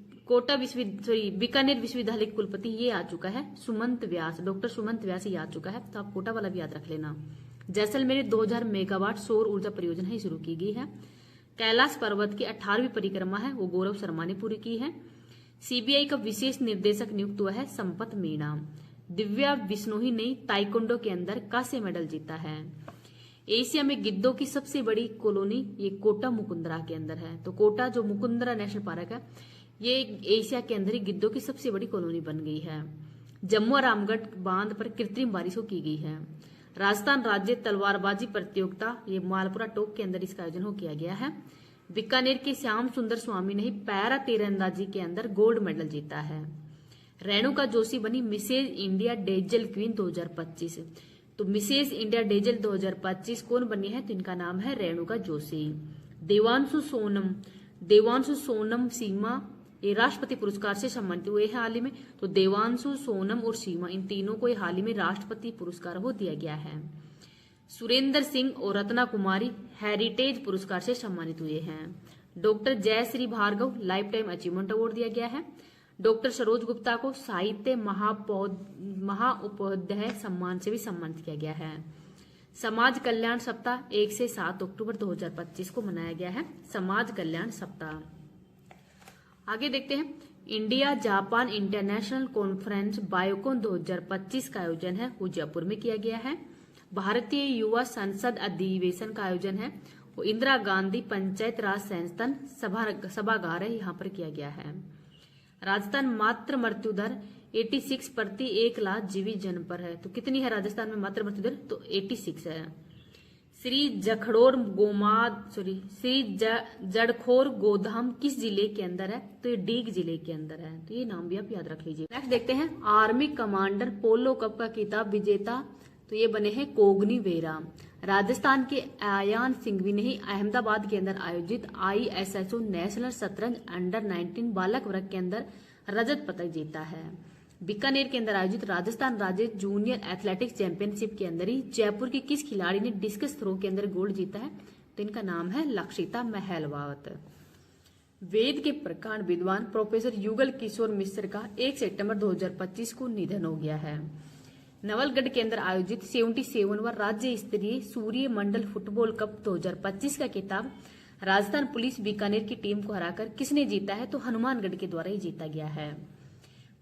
बीकानेर विश्वविद्यालय के कुलपति ये आ चुका है सुमंत व्यास, डॉक्टर सुमंत व्यास ये आ चुका है। तो आप कोटा वाला भी याद रख लेना। जैसलमेर 2000 मेगावाट सौर ऊर्जा परियोजना ही शुरू की गई है। कैलाश पर्वत की 18वीं परिक्रमा है वो गौरव शर्मा ने पूरी की है। CBI का विशेष निर्देशक नियुक्त हुआ है संपत मीणा। दिव्या बिश्नोई ने ताइक्वांडो के अंदर कांस्य मेडल जीता है। एशिया में गिद्धों की सबसे बड़ी कॉलोनी ये कोटा मुकुंदरा के अंदर है। तो कोटा जो मुकुंदरा नेशनल पार्क है ये एशिया के अंदर ही गिद्धों की सबसे बड़ी कॉलोनी बन गई है। जम्मू और रामगढ़ बांध पर कृत्रिम बारिश की गई है। राजस्थान राज्य तलवारबाजी प्रतियोगिता ये मालपुरा टोक के अंदर इसका आयोजन किया गया है। बीकानेर के श्याम सुंदर स्वामी ने पैरा तीरंदाजी के अंदर गोल्ड मेडल जीता है। रेणुका जोशी बनी मिसेज इंडिया डेजल क्वीन 2025। तो मिसेज इंडिया डेजल 2025 कौन बनी है? तो इनका नाम है रेणुका जोशी। देवांशु सोनम सीमा ये राष्ट्रपति पुरस्कार से सम्मानित हुए हैं हाल ही में। तो देवांशु, सोनम और सीमा इन तीनों को हाल ही में राष्ट्रपति पुरस्कार वो दिया गया है। सुरेंद्र सिंह और रत्ना कुमारी हेरिटेज पुरस्कार से सम्मानित हुए हैं। Doctor Jayashree Bhargava life time achievement award दिया गया है। डॉक्टर सरोज गुप्ता को साहित्य महाउपाध्याय सम्मान से भी सम्मानित किया गया है। समाज कल्याण सप्ताह 1 से 7 अक्टूबर 2025 को मनाया गया है समाज कल्याण सप्ताह। आगे देखते हैं, India Japan international conference Biocon 2025 का आयोजन है वो जयपुर में किया गया है। भारतीय युवा संसद अधिवेशन का आयोजन है वो इंदिरा गांधी पंचायत राज संस्थान सभागार है यहाँ पर किया गया है। राजस्थान मातृ मृत्यु दर 86 प्रति 1 लाख जीवित जन पर है। तो कितनी है राजस्थान में मातृ मृत्यु दर? तो 86 है। श्री जड़खोर गोधाम किस जिले के अंदर है? तो ये डीग जिले के अंदर है। तो ये नाम भी आप याद रख लीजिए। नेक्स्ट देखते हैं, आर्मी कमांडर पोलो कप का खिताब विजेता तो ये बने हैं कोगनी वेरा। राजस्थान के आयान सिंघवी ने ही अहमदाबाद के अंदर आयोजित ISSO नेशनल शतरंज अंडर 19 बालक वर्ग के अंदर रजत पदक जीता है। बीकानेर के अंदर आयोजित राजस्थान राज्य जूनियर एथलेटिक्स चैंपियनशिप के अंदर ही जयपुर की किस खिलाड़ी ने डिस्कस थ्रो के अंदर गोल्ड जीता है? तो इनका नाम है लक्षिता महलवात। वेद के प्रकांड विद्वान प्रोफेसर युगल किशोर मिश्र का 1 सितंबर 2025 को निधन हो गया है। नवलगढ़ के अंदर आयोजित 77वां राज्य स्तरीय सूर्य मंडल फुटबॉल कप 2025 का खिताब राजस्थान पुलिस बीकानेर की टीम को हराकर किसने जीता है? तो हनुमानगढ़ के द्वारा ही जीता गया है।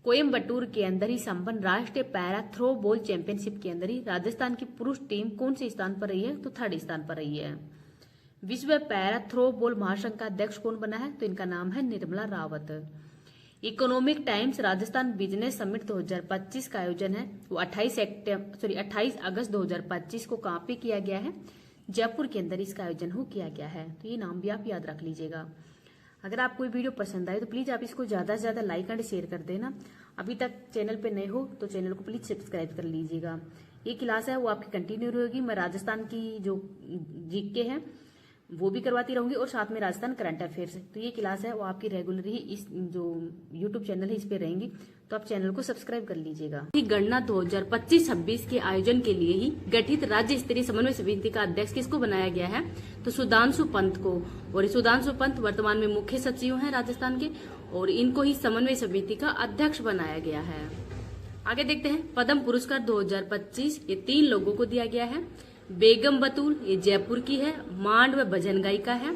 कोयम्बटूर के अंदर ही संपन्न राष्ट्रीय पैरा थ्रो बॉल चैंपियनशिप के अंदर ही राजस्थान की पुरुष टीम कौन से स्थान पर रही है? तो 3rd स्थान पर रही है। विश्व पैरा थ्रो बॉल महासंघ का अध्यक्ष कौन बना है? तो इनका नाम है Nirmala Rawat. Economic times Rajasthan business summit 2025 का आयोजन है वो 28 अगस्त 2025 को कहाँ पे किया गया है, जयपुर के अंदर इसका आयोजन किया गया है। तो ये नाम भी आप याद रख लीजिएगा। अगर आपको ये वीडियो पसंद आए तो प्लीज आप इसको ज्यादा से ज्यादा लाइक एंड शेयर कर देना। अभी तक चैनल पे नए हो तो चैनल को प्लीज सब्सक्राइब कर लीजिएगा। ये क्लास है वो आपकी कंटिन्यू रहेगी। मैं राजस्थान की जो जीके हैं वो भी करवाती रहूंगी और साथ में राजस्थान करंट अफेयर्स। तो ये क्लास है वो आपकी रेगुलर ही इस जो यूट्यूब चैनल है इस पे रहेंगी, तो आप चैनल को सब्सक्राइब कर लीजिएगा। गणना 2025-26 के आयोजन के लिए ही गठित राज्य स्तरीय समन्वय समिति का अध्यक्ष किसको बनाया गया है, तो सुधांशु पंत को। और सुधांशु पंत वर्तमान में मुख्य सचिव हैं राजस्थान के और इनको ही समन्वय समिति का अध्यक्ष बनाया गया है। आगे देखते हैं पद्म पुरस्कार 2025 ये 3 लोगों को दिया गया है। बेगम बतूल ये जयपुर की है, मांडव भजन गायिका है।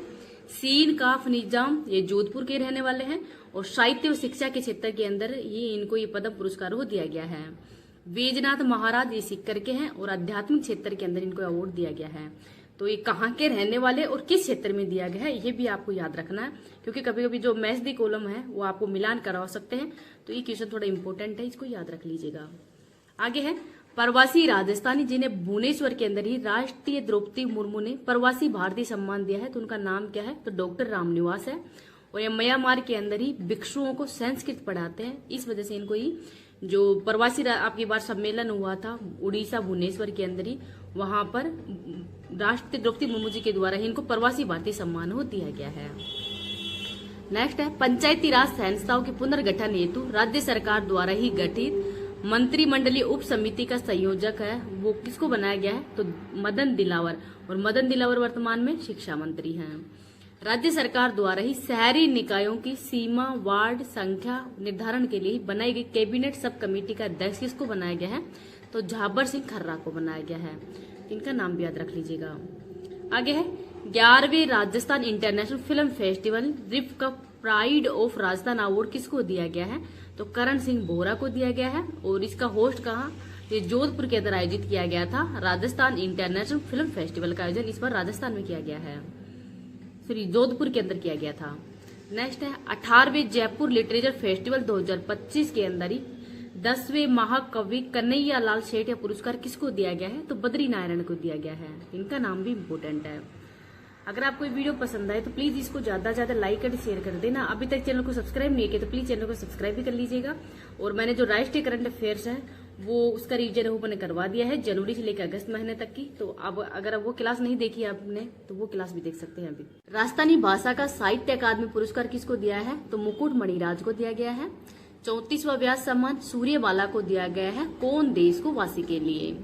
सीन काफ निजाम ये जोधपुर के रहने वाले हैं और साहित्य और शिक्षा के क्षेत्र के अंदर इनको ये पद्म पुरस्कार को दिया गया है। बैजनाथ महाराज ये सीकर के हैं और आध्यात्मिक क्षेत्र के अंदर इनको अवार्ड दिया गया है। तो ये कहाँ के रहने वाले और किस क्षेत्र में दिया गया है ये भी आपको याद रखना है, क्योंकि कभी कभी जो मैच दी कॉलम है वो आपको मिलान करवा सकते हैं। तो ये क्वेश्चन थोड़ा इंपॉर्टेंट है, इसको याद रख लीजिएगा। आगे है प्रवासी राजस्थानी जिन्हें भुवनेश्वर के अंदर ही राष्ट्रीय द्रौपदी मुर्मू ने प्रवासी भारतीय सम्मान दिया है, तो उनका नाम क्या है, तो डॉक्टर रामनिवास है। और ये म्यांमार के अंदर ही भिक्षुओं को संस्कृत पढ़ाते हैं, इस वजह से इनको ही जो प्रवासी आपकी बार सम्मेलन हुआ था उड़ीसा भुवनेश्वर के अंदर ही, वहां पर राष्ट्रीय द्रौपदी मुर्मू जी के द्वारा ही इनको प्रवासी भारतीय सम्मान दिया गया है। नेक्स्ट है पंचायती राज संस्थाओं के पुनर्गठन हेतु राज्य सरकार द्वारा ही गठित मंत्रिमंडलीय उप समिति का संयोजक है वो किसको बनाया गया है, तो मदन दिलावर। और मदन दिलावर वर्तमान में शिक्षा मंत्री हैं। राज्य सरकार द्वारा ही शहरी निकायों की सीमा वार्ड संख्या निर्धारण के लिए बनाई गई कैबिनेट सब कमेटी का अध्यक्ष किसको बनाया गया है, तो झाबर सिंह खर्रा को बनाया गया है। इनका नाम भी याद रख लीजिएगा। आगे है 11वें राजस्थान इंटरनेशनल फिल्म फेस्टिवल रिफ का प्राइड ऑफ राजस्थान अवार्ड किसको दिया गया है, तो करण सिंह बोहरा को दिया गया है। और इसका होस्ट कहाँ, ये जोधपुर के अंदर आयोजित किया गया था। राजस्थान इंटरनेशनल फिल्म फेस्टिवल का आयोजन इस बार राजस्थान में किया गया है, सॉरी जोधपुर के अंदर किया गया था। नेक्स्ट है 18वें जयपुर लिटरेचर फेस्टिवल 2025 के अंदर ही 10वें महाकवि कन्हैया लाल सेठिया पुरस्कार किसको दिया गया है, तो बद्री नारायण को दिया गया है। इनका नाम भी इम्पोर्टेंट है। अगर आपको ये वीडियो पसंद आए तो प्लीज इसको ज्यादा से ज्यादा लाइक और शेयर कर देना। अभी तक चैनल को सब्सक्राइब नहीं किया तो प्लीज चैनल को सब्सक्राइब भी कर लीजिएगा। और मैंने जो राष्ट्रीय करंट अफेयर्स है वो उसका रिवीजन वो मैंने करवा दिया है जनवरी से लेकर अगस्त महीने तक की। तो अब अगर वो क्लास नहीं देखी आपने तो वो क्लास भी देख सकते हैं। अभी राजस्थानी भाषा का साहित्य अकादमी पुरस्कार किसको दिया है, तो मुकुट मणिराज को दिया गया है। 34वां व्यास सम्मान सूर्यबाला को दिया गया है। कौन देश को वासी के लिए।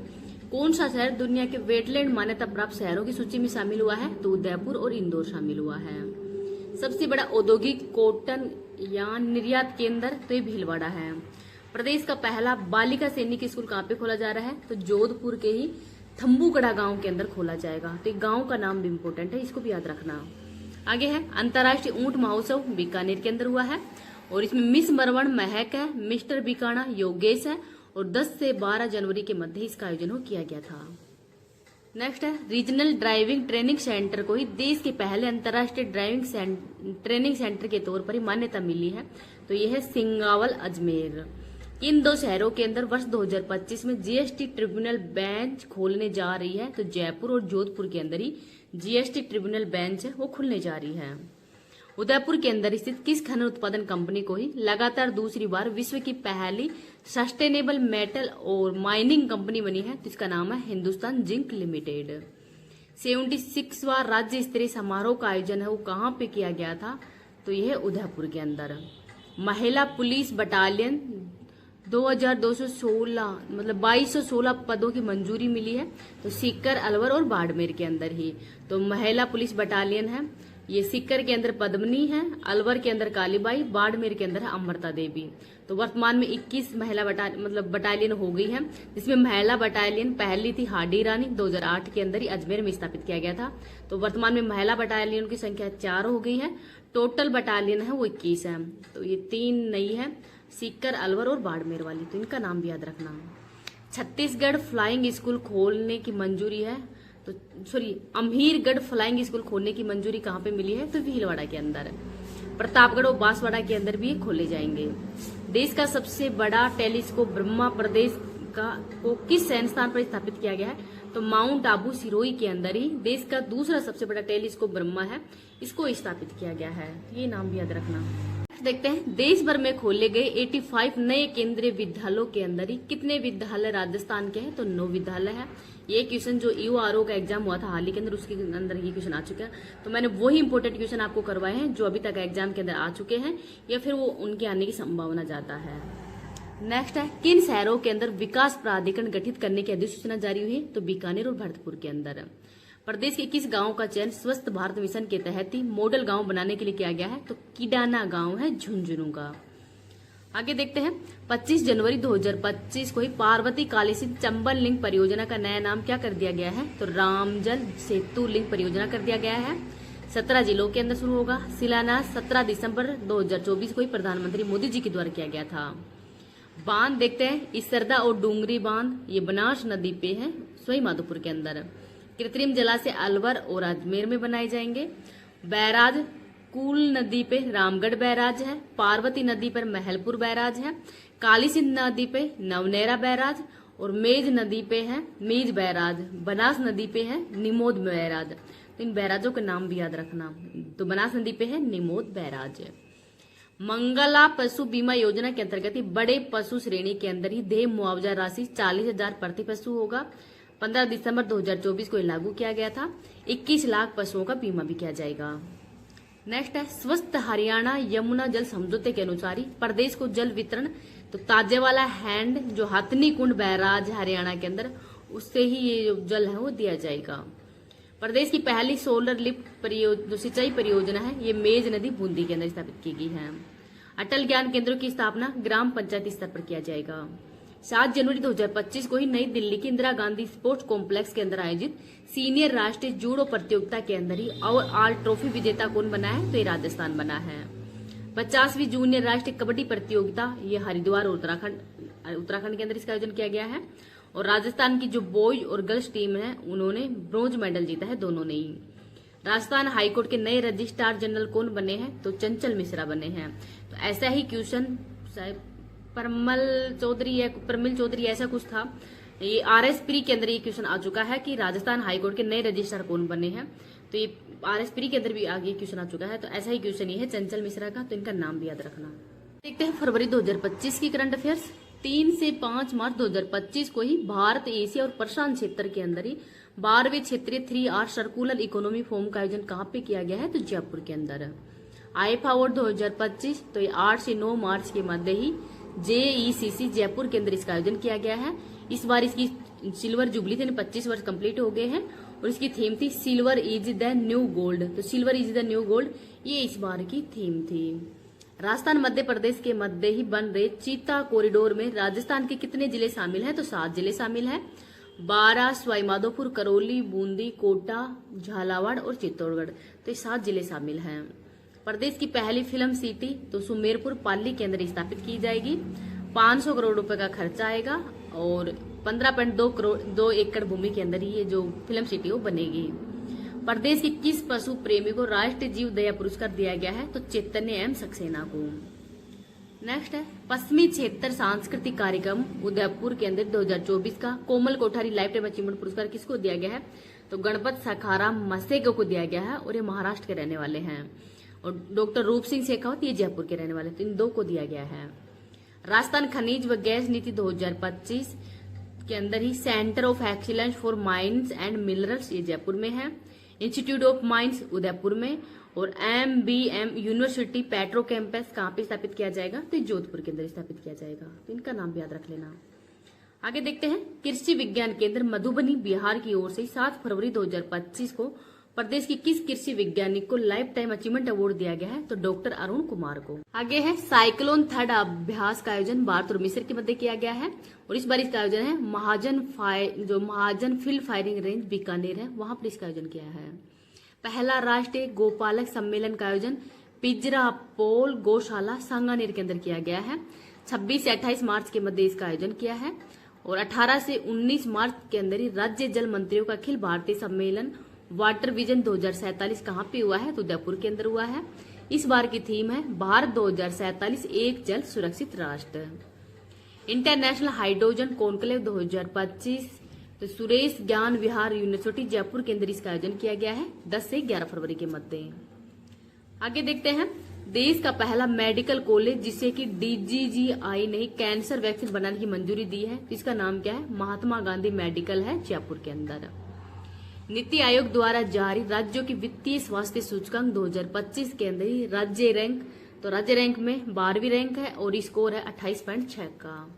कौन सा शहर दुनिया के वेटलैंड मान्यता प्राप्त शहरों की सूची में शामिल हुआ है, तो उदयपुर और इंदौर शामिल हुआ है। सबसे बड़ा औद्योगिक कॉटन यार्न निर्यात केंद्र तो ये भीलवाड़ा है। प्रदेश का पहला बालिका सैनिक स्कूल कहाँ पे खोला जा रहा है, तो जोधपुर के ही थम्बूगढ़ा गांव के अंदर खोला जाएगा। तो गांव का नाम भी इम्पोर्टेंट है, इसको भी याद रखना। आगे है अंतर्राष्ट्रीय ऊंट महोत्सव बीकानेर के अंदर हुआ है और इसमें मिस मरवण महक है, मिस्टर बीकाना योगेश है और 10 से 12 जनवरी के मध्य इसका आयोजन किया गया था। नेक्स्ट है रीजनल ड्राइविंग ट्रेनिंग सेंटर को ही देश के पहले अंतर्राष्ट्रीय ड्राइविंग ट्रेनिंग सेंटर के तौर पर ही मान्यता मिली है, तो यह है सिंगावल अजमेर। इन 2 शहरों के अंदर वर्ष 2025 में जीएसटी ट्रिब्यूनल बेंच खोलने जा रही है, तो जयपुर और जोधपुर के अंदर ही जीएसटी ट्रिब्यूनल बेंच है वो खुलने जा रही है। उदयपुर के अंदर स्थित किस खनन उत्पादन कंपनी को ही लगातार दूसरी बार विश्व की पहली सस्टेनेबल मेटल और माइनिंग कंपनी बनी है, तो इसका नाम है हिंदुस्तान जिंक लिमिटेड। 76वां राज्य स्तरीय समारोह का आयोजन है वो कहाँ पे किया गया था, तो यह उदयपुर के अंदर। महिला पुलिस बटालियन 2216 मतलब 2216 पदों की मंजूरी मिली है, तो सीकर अलवर और बाड़मेर के अंदर ही। तो महिला पुलिस बटालियन है ये सीकर के अंदर पद्मनी है, अलवर के अंदर कालीबाई, बाड़मेर के अंदर है अमृता देवी। तो वर्तमान में 21 महिला बटालियन हो गई है, जिसमें महिला बटालियन पहली थी हाडी रानी 2008 के अंदर ही अजमेर में स्थापित किया गया था। तो वर्तमान में महिला बटालियन की संख्या 4 हो गई है, टोटल बटालियन है वो 21 है। तो ये 3 नई है, सीकर अलवर और बाड़मेर वाली, तो इनका नाम भी याद रखना। छत्तीसगढ़ फ्लाइंग स्कूल खोलने की मंजूरी है, तो अमहीरगढ़ फ्लाइंग स्कूल खोलने की मंजूरी कहाँ पे मिली है, तो भीलवाड़ा के अंदर। प्रतापगढ़ और बांसवाड़ा के अंदर भी ये खोले जाएंगे। देश का सबसे बड़ा टेलीस्कोप ब्रह्मा प्रदेश को किस शहर स्थान पर स्थापित किया गया है? तो माउंट आबू सिरोही के अंदर ही देश का दूसरा सबसे बड़ा टेलीस्कोप ब्रह्मा है, इसको स्थापित किया गया है। ये नाम भी याद रखना। देखते हैं, देश भर में खोले गए 85 नए केंद्रीय विद्यालयों के अंदर ही कितने विद्यालय राजस्थान के हैं? तो 9 विद्यालय है। ये क्वेश्चन जो यूआरओ का एग्जाम हुआ था हाल ही के अंदर, उसके अंदर ये क्वेश्चन आ चुका है। तो मैंने वही इंपोर्टेंट क्वेश्चन आपको करवाए हैं जो अभी तक एग्जाम के अंदर आ चुके हैं या फिर वो उनके आने की संभावना ज्यादा है। नेक्स्ट है, किन शहरों के अंदर विकास प्राधिकरण गठित करने की अधिसूचना जारी हुई है? तो बीकानेर और भरतपुर के अंदर। प्रदेश के किस गांव का चयन स्वस्थ भारत मिशन के तहत ही मॉडल गांव बनाने के लिए किया गया है? तो किडाना गांव है झुंझुनू का। आगे देखते हैं, 25 जनवरी 2025 को ही पार्वती कालीसिंध चंबल लिंक परियोजना का नया नाम क्या कर दिया गया है? तो रामजल सेतु लिंक परियोजना कर दिया गया है। 17 जिलों के अंदर शुरू होगा। शिलान्यास 17 दिसंबर 2024 को ही प्रधानमंत्री मोदी जी के द्वारा किया गया था। बांध देखते हैं, इसरदा और डूंगरी बांध, ये बनास नदी पे है सवाई माधोपुर के अंदर। कृत्रिम जलाशय अलवर और अजमेर में बनाए जाएंगे। बैराज कूल नदी पे रामगढ़ बैराज है। पार्वती नदी पर महलपुर बैराज है। कालीसिंध नदी पे नवनेरा बैराज और मेज नदी पे है मेज बैराज। बनास नदी पे है निमोद बैराज। तो इन बैराजों के नाम भी याद रखना। तो बनास नदी पे है निमोद बैराज। मंगला पशु बीमा योजना के अंतर्गत ही बड़े पशु श्रेणी के अंदर ही देय मुआवजा राशि 40,000 प्रति पशु होगा। 15 दिसंबर 2024 को लागू किया गया था। 21 लाख पशुओं का बीमा भी किया जाएगा। नेक्स्ट है, स्वस्थ हरियाणा यमुना जल समझौते के अनुसार ही प्रदेश को जल वितरण, तो ताजेवाला हैंड जो हथनी कुंड बैराज हरियाणा के अंदर, उससे ही ये जो जल है वो दिया जाएगा। प्रदेश की पहली सोलर लिफ्ट जो सिंचाई परियोजना है, ये मेज नदी बूंदी के अंदर स्थापित की गई है। अटल ज्ञान केंद्रों की स्थापना ग्राम पंचायत स्तर पर किया जाएगा। 7 जनवरी 2025 को ही नई दिल्ली के इंदिरा गांधी स्पोर्ट्स कॉम्प्लेक्स के अंदर आयोजित सीनियर राष्ट्रीय जूडो प्रतियोगिता के अंदर ही ओवरऑल ट्रॉफी विजेता कौन बना है? तो ये राजस्थान बना है। 50वीं जूनियर राष्ट्रीय कबड्डी प्रतियोगिता, ये हरिद्वार और उत्तराखंड के अंदर इसका आयोजन किया गया है। और राजस्थान की जो बॉयज और गर्ल्स टीम है उन्होंने ब्रॉन्ज मेडल जीता है, दोनों ने ही। राजस्थान हाईकोर्ट के नए रजिस्ट्रार जनरल कौन बने हैं? तो चंचल मिश्रा बने हैं। तो ऐसा ही क्वेश्चन शायद परमिल चौधरी ऐसा कुछ था, ये RS प्री के अंदर ये क्वेश्चन आ चुका है कि राजस्थान हाईकोर्ट के नए रजिस्ट्रार कौन बने हैं। तो ये RS प्री के अंदर भी आगे क्वेश्चन आ चुका है। तो ऐसा ही क्वेश्चन ये है चंचल मिश्रा का, तो इनका नाम भी याद रखना। देखते हैं फरवरी 2025 की करंट अफेयर्स। 3 से 5 मार्च 2025 को ही भारत एशिया और प्रशांत क्षेत्र के अंदर ही 12वें क्षेत्रीय 3R सर्कुलर इकोनॉमी फोरम का आयोजन कहाँ पे किया गया है? तो जयपुर के अंदर। IFA अवार्ड 2025, तो ये 8 से 9 मार्च के मध्य ही JECC जयपुर के अंदर इसका आयोजन किया गया है। इस बार इसकी सिल्वर जुबली थी, 25 वर्ष कंप्लीट हो गए हैं और इसकी थीम थी silver is the new gold. तो silver is the new gold, ये इस बार की थीम थी। राजस्थान मध्य प्रदेश के मध्य ही बन रहे चीता कॉरिडोर में राजस्थान के कितने जिले शामिल हैं? तो 7 जिले शामिल हैं। 12 सवाई माधोपुर, करौली, बूंदी, कोटा, झालावाड़ और चित्तौड़गढ़, तो ये 7 जिले शामिल हैं। प्रदेश की पहली फिल्म सिटी, तो सुमेरपुर पाली के अंदर स्थापित की जाएगी। 500 करोड़ रुपए का खर्चा आएगा और 15.2 एकड़ भूमि के अंदर ही ये जो फिल्म सिटी वो बनेगी। प्रदेश के किस पशु प्रेमी को राष्ट्रीय जीव दया पुरस्कार दिया गया है? तो चैतन्य M सक्सेना को। नेक्स्ट है, पश्चिमी क्षेत्र सांस्कृतिक कार्यक्रम उदयपुर के अंदर 2024 का कोमल कोठारी लाइफ टाइम अचीवमेंट पुरस्कार किसको दिया गया है? तो गणपत सखाराम मसेगो को दिया गया है और ये महाराष्ट्र के रहने वाले हैं। और डॉक्टर रूप सिंह शेखावत ये जयपुर के रहने वाले, तो इन 2 को दिया गया है। राजस्थान खनिज व गैस नीति 2025 के अंदर ही centre of excellence for mines and minerals, ये जयपुर में है। इंस्टीट्यूट ऑफ माइंस उदयपुर में। और MBM यूनिवर्सिटी पेट्रो कैंपस कहाँ पे स्थापित किया जाएगा? तो जोधपुर के अंदर स्थापित किया जाएगा, तो इनका नाम भी याद रख लेना। आगे देखते हैं, कृषि विज्ञान केंद्र मधुबनी बिहार की ओर से 7 फरवरी 2025 को प्रदेश की किस कृषि वैज्ञानिक को लाइफ टाइम अचीवमेंट अवार्ड दिया गया है? तो डॉक्टर अरुण कुमार को। आगे है, साइक्लोन थर्ड अभ्यास का आयोजन भारत और मिस्र के मध्य किया गया है और इस बार इसका आयोजन है महाजन फील्ड फायरिंग रेंज बीकानेर है, वहां पर इसका आयोजन किया है। पहला राष्ट्रीय गोपालक सम्मेलन का आयोजन पिजरापोल गौशाला सांगानेर के अंदर किया गया है। 26 से 28 मार्च के मध्य इसका आयोजन किया है और 18 से 19 मार्च के अंदर ही राज्य जल मंत्रियों का अखिल भारतीय सम्मेलन वाटर विजन 2047 कहाँ पे हुआ है? तो उदयपुर के अंदर हुआ है। इस बार की थीम है भारत 2047 एक जल सुरक्षित राष्ट्र। इंटरनेशनल हाइड्रोजन कॉन्क्लेव 2025 तो सुरेश ज्ञान विहार यूनिवर्सिटी जयपुर के अंदर इसका आयोजन किया गया है 10 से 11 फरवरी के मध्य। आगे देखते हैं, देश का पहला मेडिकल कॉलेज जिसे कि DGGI ने कैंसर वैक्सीन बनाने की मंजूरी दी है, इसका नाम क्या है? महात्मा गांधी मेडिकल है जयपुर के अंदर। नीति आयोग द्वारा जारी राज्यों की वित्तीय स्वास्थ्य सूचकांक 2025 के अंदर ही राज्य रैंक में 12वीं रैंक है और स्कोर है 28.6 का।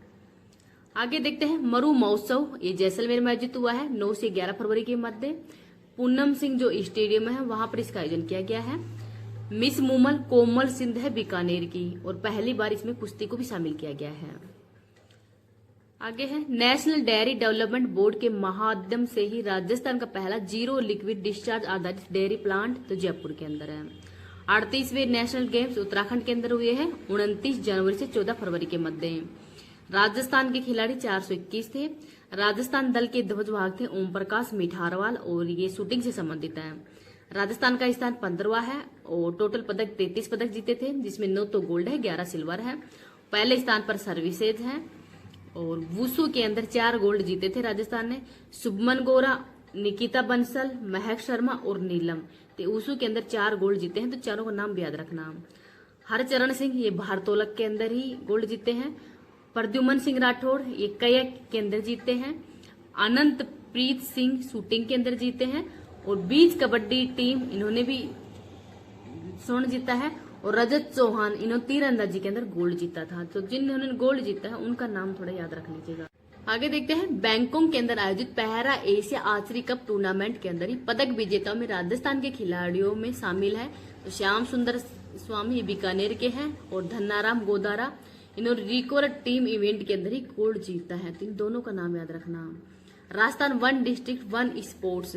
आगे देखते हैं, मरु महोत्सव ये जैसलमेर में आयोजित हुआ है 9 से 11 फरवरी के मध्य। पूनम सिंह जो स्टेडियम है वहां पर इसका आयोजन किया गया है। मिस मुमल कोमल सिंध है बीकानेर की और पहली बार इसमें कुश्ती को भी शामिल किया गया है। आगे है, नेशनल डेयरी डेवलपमेंट बोर्ड के माध्यम से ही राजस्थान का पहला जीरो लिक्विड डिस्चार्ज आधारित डेयरी प्लांट तो जयपुर के अंदर है। 38वें नेशनल गेम्स उत्तराखंड के अंदर हुए हैं 29 जनवरी से 14 फरवरी के मध्य। राजस्थान के खिलाड़ी 421 थे। राजस्थान दल के ध्वज वाहक थे ओम प्रकाश मिठारवाल और ये शूटिंग से संबंधित है। राजस्थान का स्थान 15वां है और टोटल पदक 33 पदक जीते थे, जिसमें 9 तो गोल्ड है, 11 सिल्वर है। पहले स्थान पर सर्विसेज है और वुसु के अंदर 4 गोल्ड जीते थे राजस्थान ने। शुभमन गोरा, निकिता बंसल, महक शर्मा और नीलम तो वुसु के अंदर 4 गोल्ड जीते हैं, तो चारों का नाम भी याद रखना। हरचरण सिंह ये भारोत्तोलक के अंदर ही गोल्ड जीते हैं। प्रद्युमन सिंह राठौड़ ये कयक के अंदर जीते हैं। अनंत प्रीत सिंह शूटिंग के अंदर जीते हैं और बीच कबड्डी टीम इन्होंने भी स्वर्ण जीता है और रजत चौहान इन्होंने तीरंदाजी के अंदर गोल्ड जीता था। तो जिन्होंने गोल्ड जीता है उनका नाम थोड़ा याद रख लीजिएगा। आगे देखते हैं, बैंकॉक के अंदर आयोजित para Asia archery cup tournament के अंदर ही पदक विजेताओं में राजस्थान के खिलाड़ियों में शामिल है तो श्याम सुंदर स्वामी बीकानेर के हैं और धन्नाराम गोदारा इन्होंने रिकॉर्ड टीम इवेंट के अंदर ही गोल्ड जीता है, तो इन दोनों का नाम याद रखना। राजस्थान 1 डिस्ट्रिक्ट 1 स्पोर्ट्स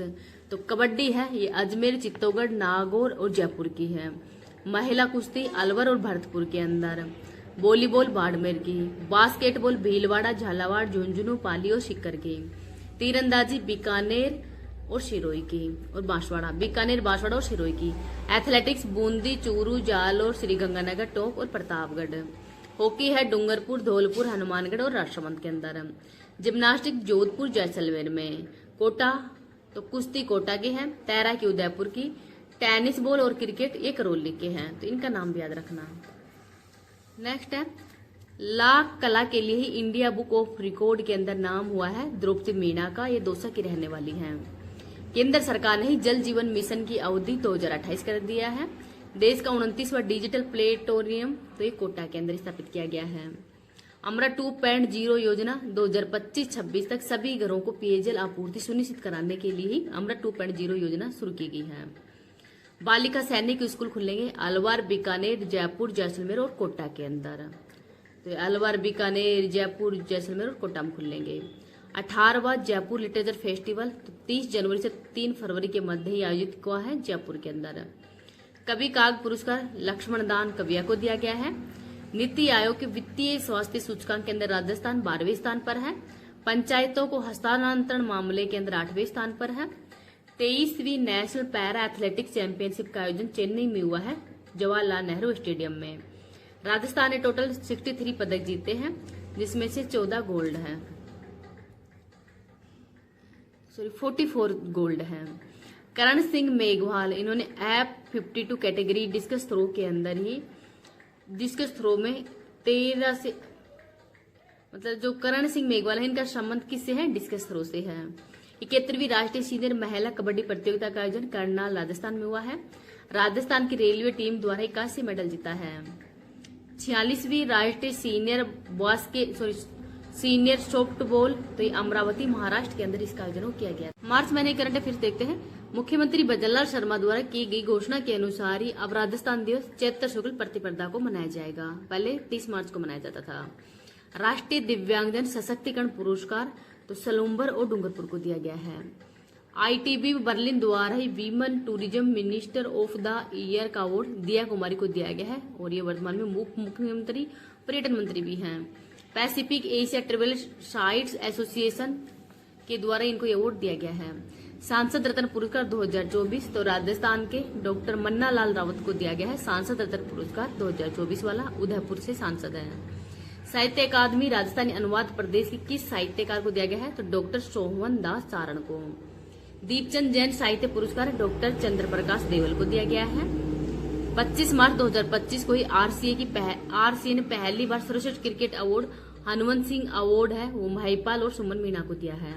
तो कबड्डी है ये अजमेर, चित्तौड़गढ़, नागौर और जयपुर की है। महिला कुश्ती अलवर और भरतपुर के अंदर। वॉलीबॉल बाड़मेर की। बास्केटबॉल भीलवाड़ा, झालावाड़, झुंझुनू, पाली और सीकर की। तीरंदाजी बीकानेर और सिरोही की और बांसवाड़ा, बीकानेर, बांसवाड़ा और सिरोही की। एथलेटिक्स बूंदी, चूरू, जालोर, श्रीगंगानगर, टोंक और प्रतापगढ़। हॉकी है डूंगरपुर, धौलपुर, हनुमानगढ़ और राष्ट्रमंद के अंदर। जिम्नास्टिक जोधपुर, जैसलमेर में। कोटा तो कुश्ती कोटा की है। तैराकी उदयपुर की। टेनिस बॉल और क्रिकेट ये करौली के हैं, तो इनका नाम भी याद रखना। नेक्स्ट है, लाख कला के लिए ही इंडिया बुक ऑफ रिकॉर्ड के अंदर नाम हुआ है द्रौपदी मीना का, ये दौसा की रहने वाली हैं। केंद्र सरकार ने ही जल जीवन मिशन की अवधि 2028 कर दिया है। देश का 29वां डिजिटल प्लेटोरियम तो ये कोटा के अंदर स्थापित किया गया है। अमृत 2.0 योजना 2025-26 तक सभी घरों को पेयजल आपूर्ति सुनिश्चित कराने के लिए ही अमृत 2.0 योजना शुरू की गई है। बालिका सैनिक स्कूल खुलेंगे अलवर, बीकानेर, जयपुर, जैसलमेर और कोटा के अंदर। तो अलवर, बीकानेर, जयपुर, जैसलमेर और कोटा में खुलेंगे। 18वां जयपुर लिटरेचर फेस्टिवल तो 30 जनवरी से 3 फरवरी के मध्य ही आयोजित हुआ है जयपुर के अंदर। कवि काग पुरस्कार लक्ष्मण दान कविया को दिया गया है। नीति आयोग के वित्तीय स्वास्थ्य सूचकांक के अंदर राजस्थान 12वें स्थान पर है। पंचायतों को हस्तांतरण मामले के अंदर 8वें स्थान पर है। 23वीं नेशनल पैरा एथलेटिक्स चैंपियनशिप का आयोजन चेन्नई में हुआ है जवाहरलाल नेहरू स्टेडियम में। राजस्थान ने टोटल 63 पदक जीते हैं, जिसमें से 14 गोल्ड है, 44 गोल्ड है। करण सिंह मेघवाल इन्होंने F52 कैटेगरी डिस्कस थ्रो के अंदर ही डिस्कस थ्रो में 13 से मतलब जो करण सिंह मेघवाल है इनका संबंध किससे है? डिस्कस थ्रो से है। 71वीं राष्ट्रीय सीनियर महिला कबड्डी प्रतियोगिता का आयोजन करनाल राजस्थान में हुआ है। राजस्थान की रेलवे टीम द्वारा 81 मेडल जीता है। 46वीं राष्ट्रीय सीनियर सॉफ्टबॉल तो ये अमरावती महाराष्ट्र के अंदर इसका आयोजन किया गया। मार्च महीने करंट अफेयर्स देखते हैं। मुख्यमंत्री भजनलाल शर्मा द्वारा की गई घोषणा के अनुसार ही अब राजस्थान दिवस चैत्र शुक्ल प्रतिपदा को मनाया जाएगा। पहले 30 मार्च को मनाया जाता था। राष्ट्रीय दिव्यांगजन सशक्तिकरण पुरस्कार तो सलूम्बर और डूंगरपुर को दिया गया है। ITB बर्लिन द्वारा ही women tourism minister of the year का अवार्ड दिया कुमारी को दिया गया है और ये वर्तमान में मुख्यमंत्री पर्यटन मंत्री भी हैं। Pacific Asia travel sites association के द्वारा इनको अवार्ड दिया गया है। सांसद रत्न पुरस्कार 2024 तो राजस्थान के डॉक्टर मन्ना लाल रावत को दिया गया है सांसद रत्न पुरस्कार 2024 वाला, उदयपुर से सांसद है। साहित्य अकादमी राजस्थानी अनुवाद प्रदेश के किस साहित्यकार को दिया गया है? तो डॉक्टर सोहन दास चारण को। दीपचंद जैन साहित्य पुरस्कार डॉक्टर चंद्र प्रकाश देवल को दिया गया है। 25 मार्च 2025 को ही आरसीए ने पहली बार सर्वश्रेष्ठ cricket award Hanumant Singh award है वो महिपाल और सुमन मीणा को दिया है।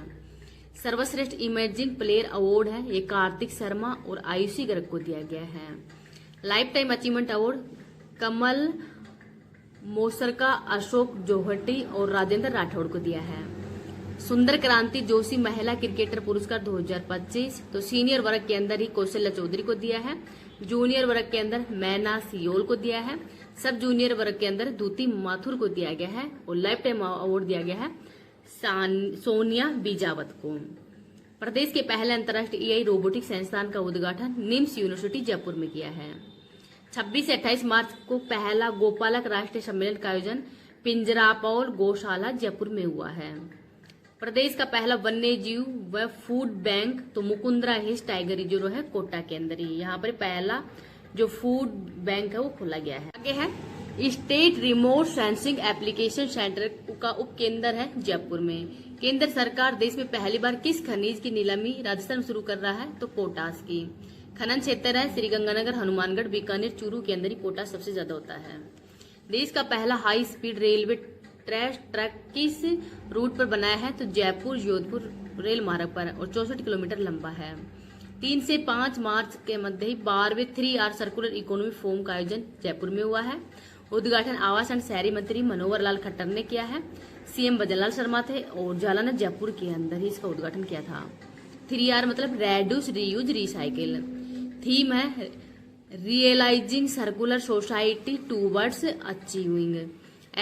सर्वश्रेष्ठ इमर्जिंग प्लेयर अवार्ड है ये कार्तिक शर्मा और आयुषी गर्ग को दिया गया है। लाइफ टाइम अचीवमेंट अवार्ड कमल मोसरका, अशोक जोहटी और राजेंद्र राठौड़ को दिया है। सुंदर क्रांति जोशी महिला क्रिकेटर पुरस्कार 2025 तो सीनियर वर्ग के अंदर ही कौशल्या चौधरी को दिया है, जूनियर वर्ग के अंदर मैना सियोल को दिया है, सब जूनियर वर्ग के अंदर दूती माथुर को दिया गया है और लाइफ टाइम अवार्ड दिया गया है सोनिया बीजावत को। प्रदेश के पहले अंतर्राष्ट्रीय एआई रोबोटिक संस्थान का उद्घाटन निम्स यूनिवर्सिटी जयपुर में किया है। 26 से 28 मार्च को पहला गोपालक राष्ट्रीय सम्मेलन का आयोजन पिंजरापौल गौशाला जयपुर में हुआ है। प्रदेश का पहला वन्य जीव व फूड बैंक तो मुकुंदरा हिल्स टाइगर रिजर्व है कोटा के अंदर ही, यहाँ पर पहला जो फूड बैंक है वो खोला गया है। आगे है state remote sensing application centre का उप केंद्र है जयपुर में। केंद्र सरकार देश में पहली बार किस खनिज की नीलामी राजस्थान में शुरू कर रहा है? तो पोटास की। खनन क्षेत्र है श्रीगंगानगर, हनुमानगढ़, बीकानेर, चूरू के अंदर ही पोटास सबसे ज्यादा होता है। देश का पहला हाई स्पीड रेलवे ट्रैक किस रूट पर बनाया है? तो जयपुर जोधपुर रेल मार्ग पर और 64 किलोमीटर लंबा है। 3 से 5 मार्च के मध्य ही 12वें 3R सर्कुलर इकोनॉमी फोरम का आयोजन जयपुर में हुआ है। उद्घाटन आवास एंड शहरी मंत्री मनोहर लाल खट्टर ने किया है। सीएम भजनलाल शर्मा थे और जाला ने जयपुर के अंदर ही इसका उद्घाटन किया था। 3R मतलब रेड्यूस, रीयूज, रिसाइकिल। थीम है realising circular society towards achieving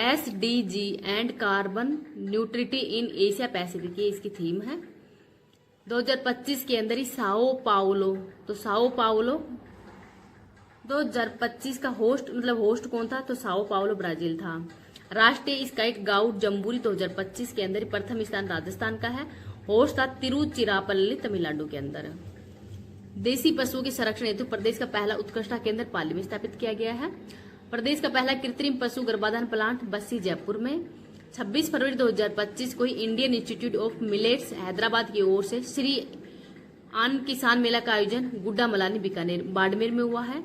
SDG and carbon neutrality in Asia Pacific, ये इसकी थीम है। 2025 के अंदर ही साओ पाउलो 2025 का होस्ट कौन था? तो साओ पाउलो ब्राजील था। राष्ट्रीय स्काउट गाउट जम्बूरी 2025 के अंदर प्रथम स्थान राजस्थान का है। होस्ट था तिरुचिरापल्ली तमिलनाडु के अंदर। देसी पशुओं के संरक्षण हेतु प्रदेश का पहला उत्कृष्टता केंद्र पाली में स्थापित किया गया है। प्रदेश का पहला कृत्रिम पशु गर्भाधान प्लांट बस्सी जयपुर में। 26 फरवरी 2025 को ही Indian institute of millets Hyderabad की ओर से श्री अन्न किसान मेला का आयोजन गुड्डा मलानी बीकानेर बाड़मेर में हुआ है।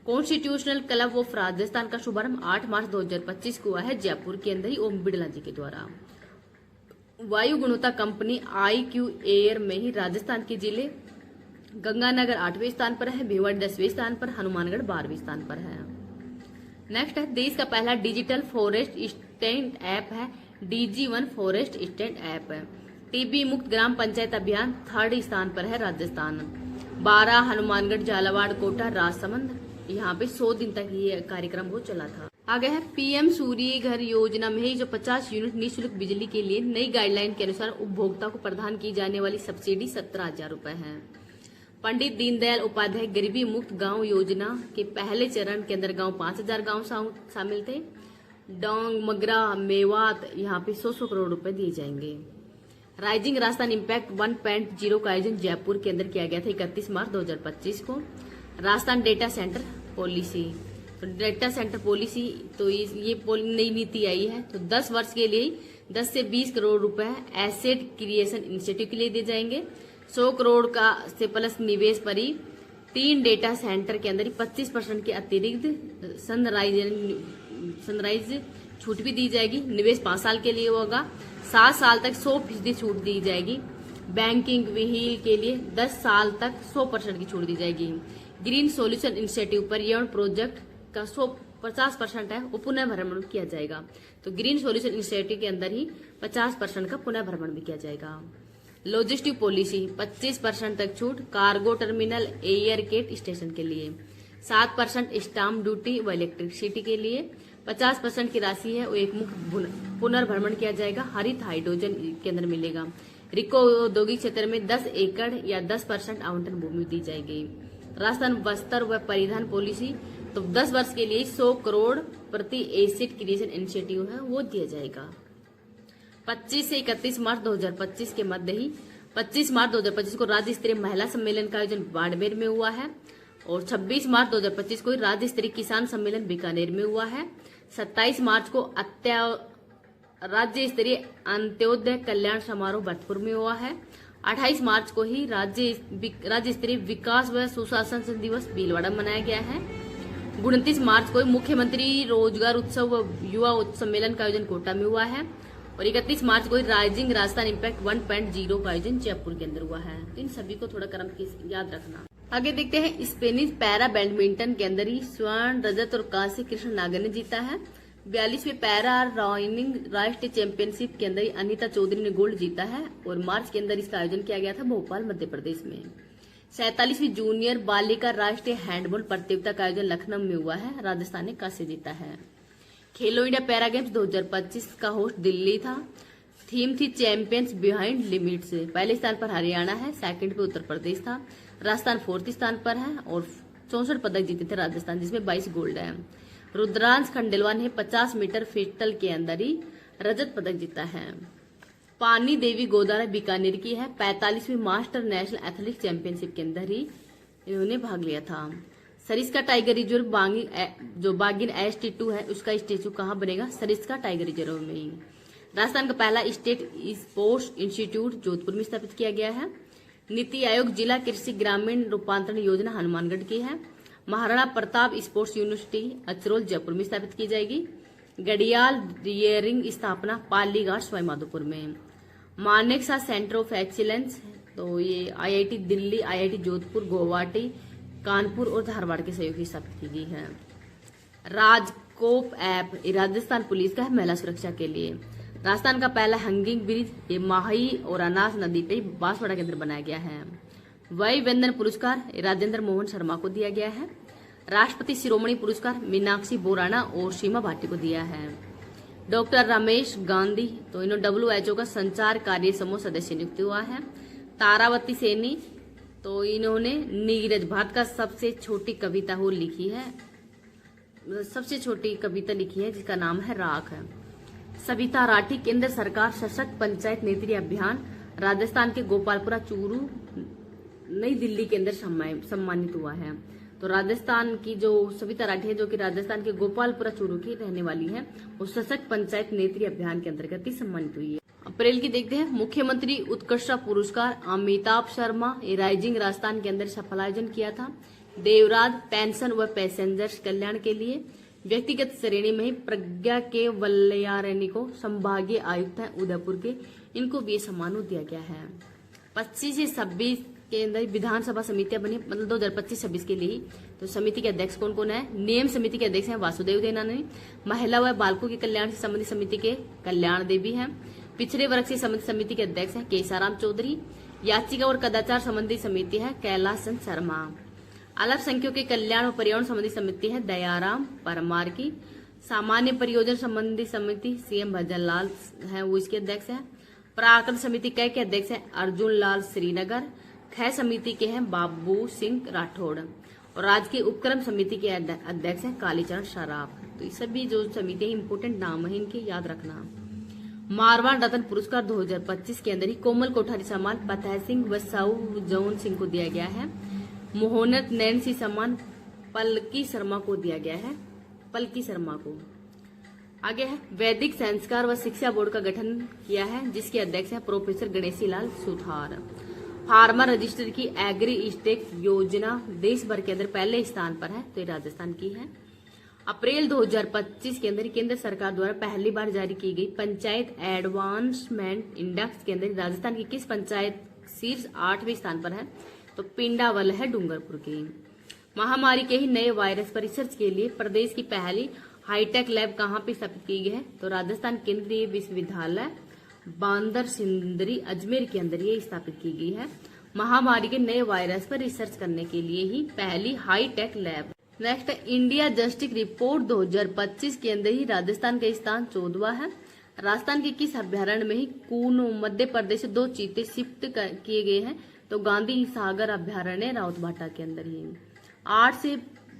कॉन्स्टिट्यूशनल क्लब ऑफ राजस्थान का शुभारंभ 8 मार्च 2025 को हुआ है जयपुर के अंदर ही ओम बिड़ला जी के द्वारा। वायु गुणवत्ता कंपनी IQ एयर में ही राजस्थान के जिले गंगानगर 8वें स्थान पर है, भिवाड़ी 10वें स्थान पर, हनुमानगढ़ 12वें स्थान पर है। नेक्स्ट है देश का पहला डिजिटल फॉरेस्ट स्टैंड ऐप है DG1 forest stand app. TB मुक्त ग्राम पंचायत अभियान 3rd स्थान पर है राजस्थान। 12 हनुमानगढ़, झालावाड़, कोटा, राजसमंद, यहाँ पे 100 दिन तक ये कार्यक्रम हो चला था। आगे है PM सूर्य घर योजना में ही जो 50 यूनिट निःशुल्क बिजली के लिए नई गाइडलाइन के अनुसार उपभोक्ता को प्रदान की जाने वाली सब्सिडी 17,000 रुपए है। पंडित दीनदयाल उपाध्याय गरीबी मुक्त गांव योजना के पहले चरण के अंदर गांव 5,000 गांव शामिल थे। डोंग, मगरा, मेवात, यहाँ पे 100 करोड़ रुपए दिए जाएंगे। राइजिंग राजस्थान इम्पैक्ट 1.0 का आयोजन जयपुर के अंदर किया गया था 31 मार्च 2025 को। राजस्थान डेटा सेंटर पॉलिसी, तो डेटा सेंटर पॉलिसी तो ये नई नीति आई है, तो 10 वर्ष के लिए 10 से 20 करोड़ रुपए एसेट क्रिएशन इनिशिएटिव के लिए दिए जाएंगे। 100 करोड़ का से प्लस निवेश पर ही 3 डेटा सेंटर के अंदर 25% के अतिरिक्त सनराइज छूट भी दी जाएगी। निवेश 5 साल के लिए होगा। 7 साल तक 100% छूट दी जाएगी। बैंकिंग व्हील के लिए 10 साल तक 100% की छूट दी जाएगी। ग्रीन सॉल्यूशन इनिशिएटिव पर यौन प्रोजेक्ट का 50% है वो पुनः भ्रमण किया जाएगा। तो ग्रीन सॉल्यूशन इनिशिएटिव के अंदर ही 50% का पुनः भ्रमण भी किया जाएगा। लॉजिस्टिक पॉलिसी 25% तक छूट cargo terminal, air gate station के लिए। 7% स्टाम्प ड्यूटी व इलेक्ट्रिसिटी के लिए। 50% की राशि है वो एक मुक्त पुनर्भ्रमण किया जाएगा। हरित हाइड्रोजन के अंदर मिलेगा। रिको औद्योगिक क्षेत्र में 10 एकड़ या 10% आवंटन भूमि दी जाएगी। राजस्थान वस्त्र व परिधान पॉलिसी तो 10 वर्ष के लिए 100 करोड़ प्रति एसेट क्रिएशन इनिशिएटिव है वो दिया जाएगा। 25 से 31 मार्च 2025 के मध्य ही 25 मार्च 2025 को राज्य स्तरीय महिला सम्मेलन का आयोजन बाड़मेर में हुआ है और 26 मार्च 2025 को राज्य स्तरीय किसान सम्मेलन बीकानेर में हुआ है। 27 मार्च को राज्य स्तरीय अंत्योदय कल्याण समारोह भरतपुर में हुआ है। 28 मार्च को ही राज्य स्तरीय विकास व सुशासन दिवस भीलवाड़ा में मनाया गया है। 29 मार्च को मुख्यमंत्री रोजगार उत्सव व युवा सम्मेलन का आयोजन कोटा में हुआ है और 31 मार्च को राइजिंग राजस्थान इम्पैक्ट 1.0 का आयोजन जयपुर के अंदर हुआ है। तो इन सभी को थोड़ा क्रम याद रखना। आगे देखते हैं स्पेनिश पैरा बैडमिंटन के अंदर ही स्वर्ण, रजत और कांस्य कृष्ण नागर ने जीता है। 42वें पैरा रोइंग राष्ट्रीय चैंपियनशिप के अंदर अनीता चौधरी ने गोल्ड जीता है और मार्च के अंदर इसका आयोजन किया गया था भोपाल मध्य प्रदेश में। 47वीं जूनियर बालिका राष्ट्रीय हैंडबॉल प्रतियोगिता का आयोजन लखनऊ में हुआ है। राजस्थान ने कांस्य जीता है। खेलो इंडिया पैरा गेम्स 2025 का होस्ट दिल्ली था। थीम थी चैंपियंस बिहाइंड लिमिट्स। पहले स्थान पर हरियाणा है, सेकंड पे उत्तर प्रदेश था, राजस्थान 4th स्थान पर है और 64 पदक जीते थे राजस्थान, जिसमें 22 गोल्ड है। रुद्रांश खंडेलवाल ने 50 मीटर पिस्टल के अंदर ही रजत पदक जीता है। पानी देवी गोदारा बीकानेर की है। 45वीं मास्टर नेशनल एथलेटिक्स चैंपियनशिप के अंदर ही इन्होंने भाग लिया था। सरिस्का टाइगर रिजर्व जो बागिन ST2 है उसका स्टेचू कहाँ बनेगा? सरिस्का टाइगर रिजर्व में ही। राजस्थान का पहला स्टेट स्पोर्ट्स इंस्टीट्यूट जोधपुर में स्थापित किया गया है। नीति आयोग जिला कृषि ग्रामीण रूपांतरण योजना हनुमानगढ़ की है। महाराणा प्रताप स्पोर्ट्स यूनिवर्सिटी अचरोल जयपुर में स्थापित की जाएगी। गडियाल रियरिंग स्थापना पालीघाट सवाईमाधोपुर में। मानेकशॉ सेंटर ऑफ एक्सीलेंस तो ये IIT दिल्ली, IIT जोधपुर, गुवाहाटी, कानपुर और धारवाड़ के सहयोग से स्थापित की गई है। राजकोप ऐप राजस्थान पुलिस का है महिला सुरक्षा के लिए। राजस्थान का पहला हैंगिंग ब्रिज ये माही और अनास नदी पे बांसवाड़ा के अंदर बनाया गया है। वय वंदन पुरस्कार राजेंद्र मोहन शर्मा को दिया गया है। राष्ट्रपति शिरोमणि पुरस्कार मीनाक्षी बोराना और सीमा भाटी को दिया है। डॉक्टर रमेश गांधी तो इन्होंने WHO का संचार कार्य समूह सदस्य नियुक्त हुआ है। तारावती सैनी तो इन्होंने नीरज भारत का सबसे छोटी कविता हो लिखी है, सबसे छोटी कविता लिखी है जिसका नाम है राख है। सविता राठी केंद्र सरकार सशक्त पंचायत नेतृत्व अभियान राजस्थान के गोपालपुरा चूरू नई दिल्ली के अंदर सम्मानित हुआ है। तो राजस्थान की जो सविता राठी है जो कि राजस्थान के गोपालपुरा चूरू की रहने वाली है, वो सशक्त पंचायत नेतृत्व अभियान के अंतर्गत ही सम्मानित हुई है। अप्रैल की देखते हैं मुख्यमंत्री उत्कृष्ट पुरस्कार अमिताभ शर्मा राइजिंग राजस्थान के अंदर सफल आयोजन किया था। देवराज पेंशन व पैसेंजर्स कल्याण के लिए व्यक्तिगत श्रेणी में ही प्रज्ञा के वल्लयारणी को संभागीय आयुक्त है उदयपुर के, इनको भी सम्मान दिया गया है। 25 से 26 के अंदर विधानसभा समितियां बनी, मतलब 2025-26 के लिए। तो समिति के अध्यक्ष कौन कौन है? नियम समिति के अध्यक्ष हैं वासुदेव देवनानी। महिला व बालकों के कल्याण से संबंधित समिति के कल्याण देवी हैं। पिछड़े वर्ग से संबंधित समिति के अध्यक्ष हैं केसाराम चौधरी। याचिका और कदाचार संबंधी समिति है कैलाश चंद शर्मा। अल्पसंख्यकों के कल्याण और पर्यावरण संबंधी समिति है दयाराम परमार की। सामान्य परियोजना संबंधी समिति CM भजन लाल है, वो इसके अध्यक्ष है। प्राकृत समिति कै के अध्यक्ष है अर्जुन लाल श्रीनगर। खै समिति के हैं बाबू सिंह राठौड़ और राजकीय उपक्रम समिति के अध्यक्ष हैं कालीचरण सराफ। तो ये सभी जो समिति इंपोर्टेंट नाम है इनके याद रखना। मारवाड़ रत्न पुरस्कार 2025 के अंदर ही कोमल कोठारी सम्मान फतेह सिंह व साउ जौन सिंह को दिया गया है। मोहनत नैन्सी सम्मान पलकी शर्मा को दिया गया है, पलकी शर्मा को। आगे है वैदिक संस्कार व शिक्षा बोर्ड का गठन किया है जिसके अध्यक्ष है professor Ganeshi Lal Suthar. Farmer register की एग्री स्टेक योजना देश भर के अंदर पहले स्थान पर है, तो ये राजस्थान की है। अप्रैल 2025 के अंदर केंद्र सरकार द्वारा पहली बार जारी की गई पंचायत एडवांसमेंट इंडेक्स के अंदर राजस्थान की किस पंचायत शीर्ष 8वें स्थान पर है? तो पिंडावल है डूंगरपुर की। महामारी के ही नए वायरस पर रिसर्च के लिए प्रदेश की पहली हाईटेक लैब कहाँ पे स्थापित की गई है? तो राजस्थान केंद्रीय विश्वविद्यालय बांदर सिंदरी अजमेर के अंदर ये स्थापित की गई है। महामारी के नए वायरस पर रिसर्च करने के लिए ही पहली hitech lab. Next India justice report 2025 के अंदर ही राजस्थान का स्थान 14वां है। राजस्थान के किस अभ्यारण्य में ही कूनो मध्य प्रदेश से 2 चीते शिफ्ट किए गए हैं? तो गांधी सागर अभ्यारण्य राउतभाटा के अंदर ही। 8 से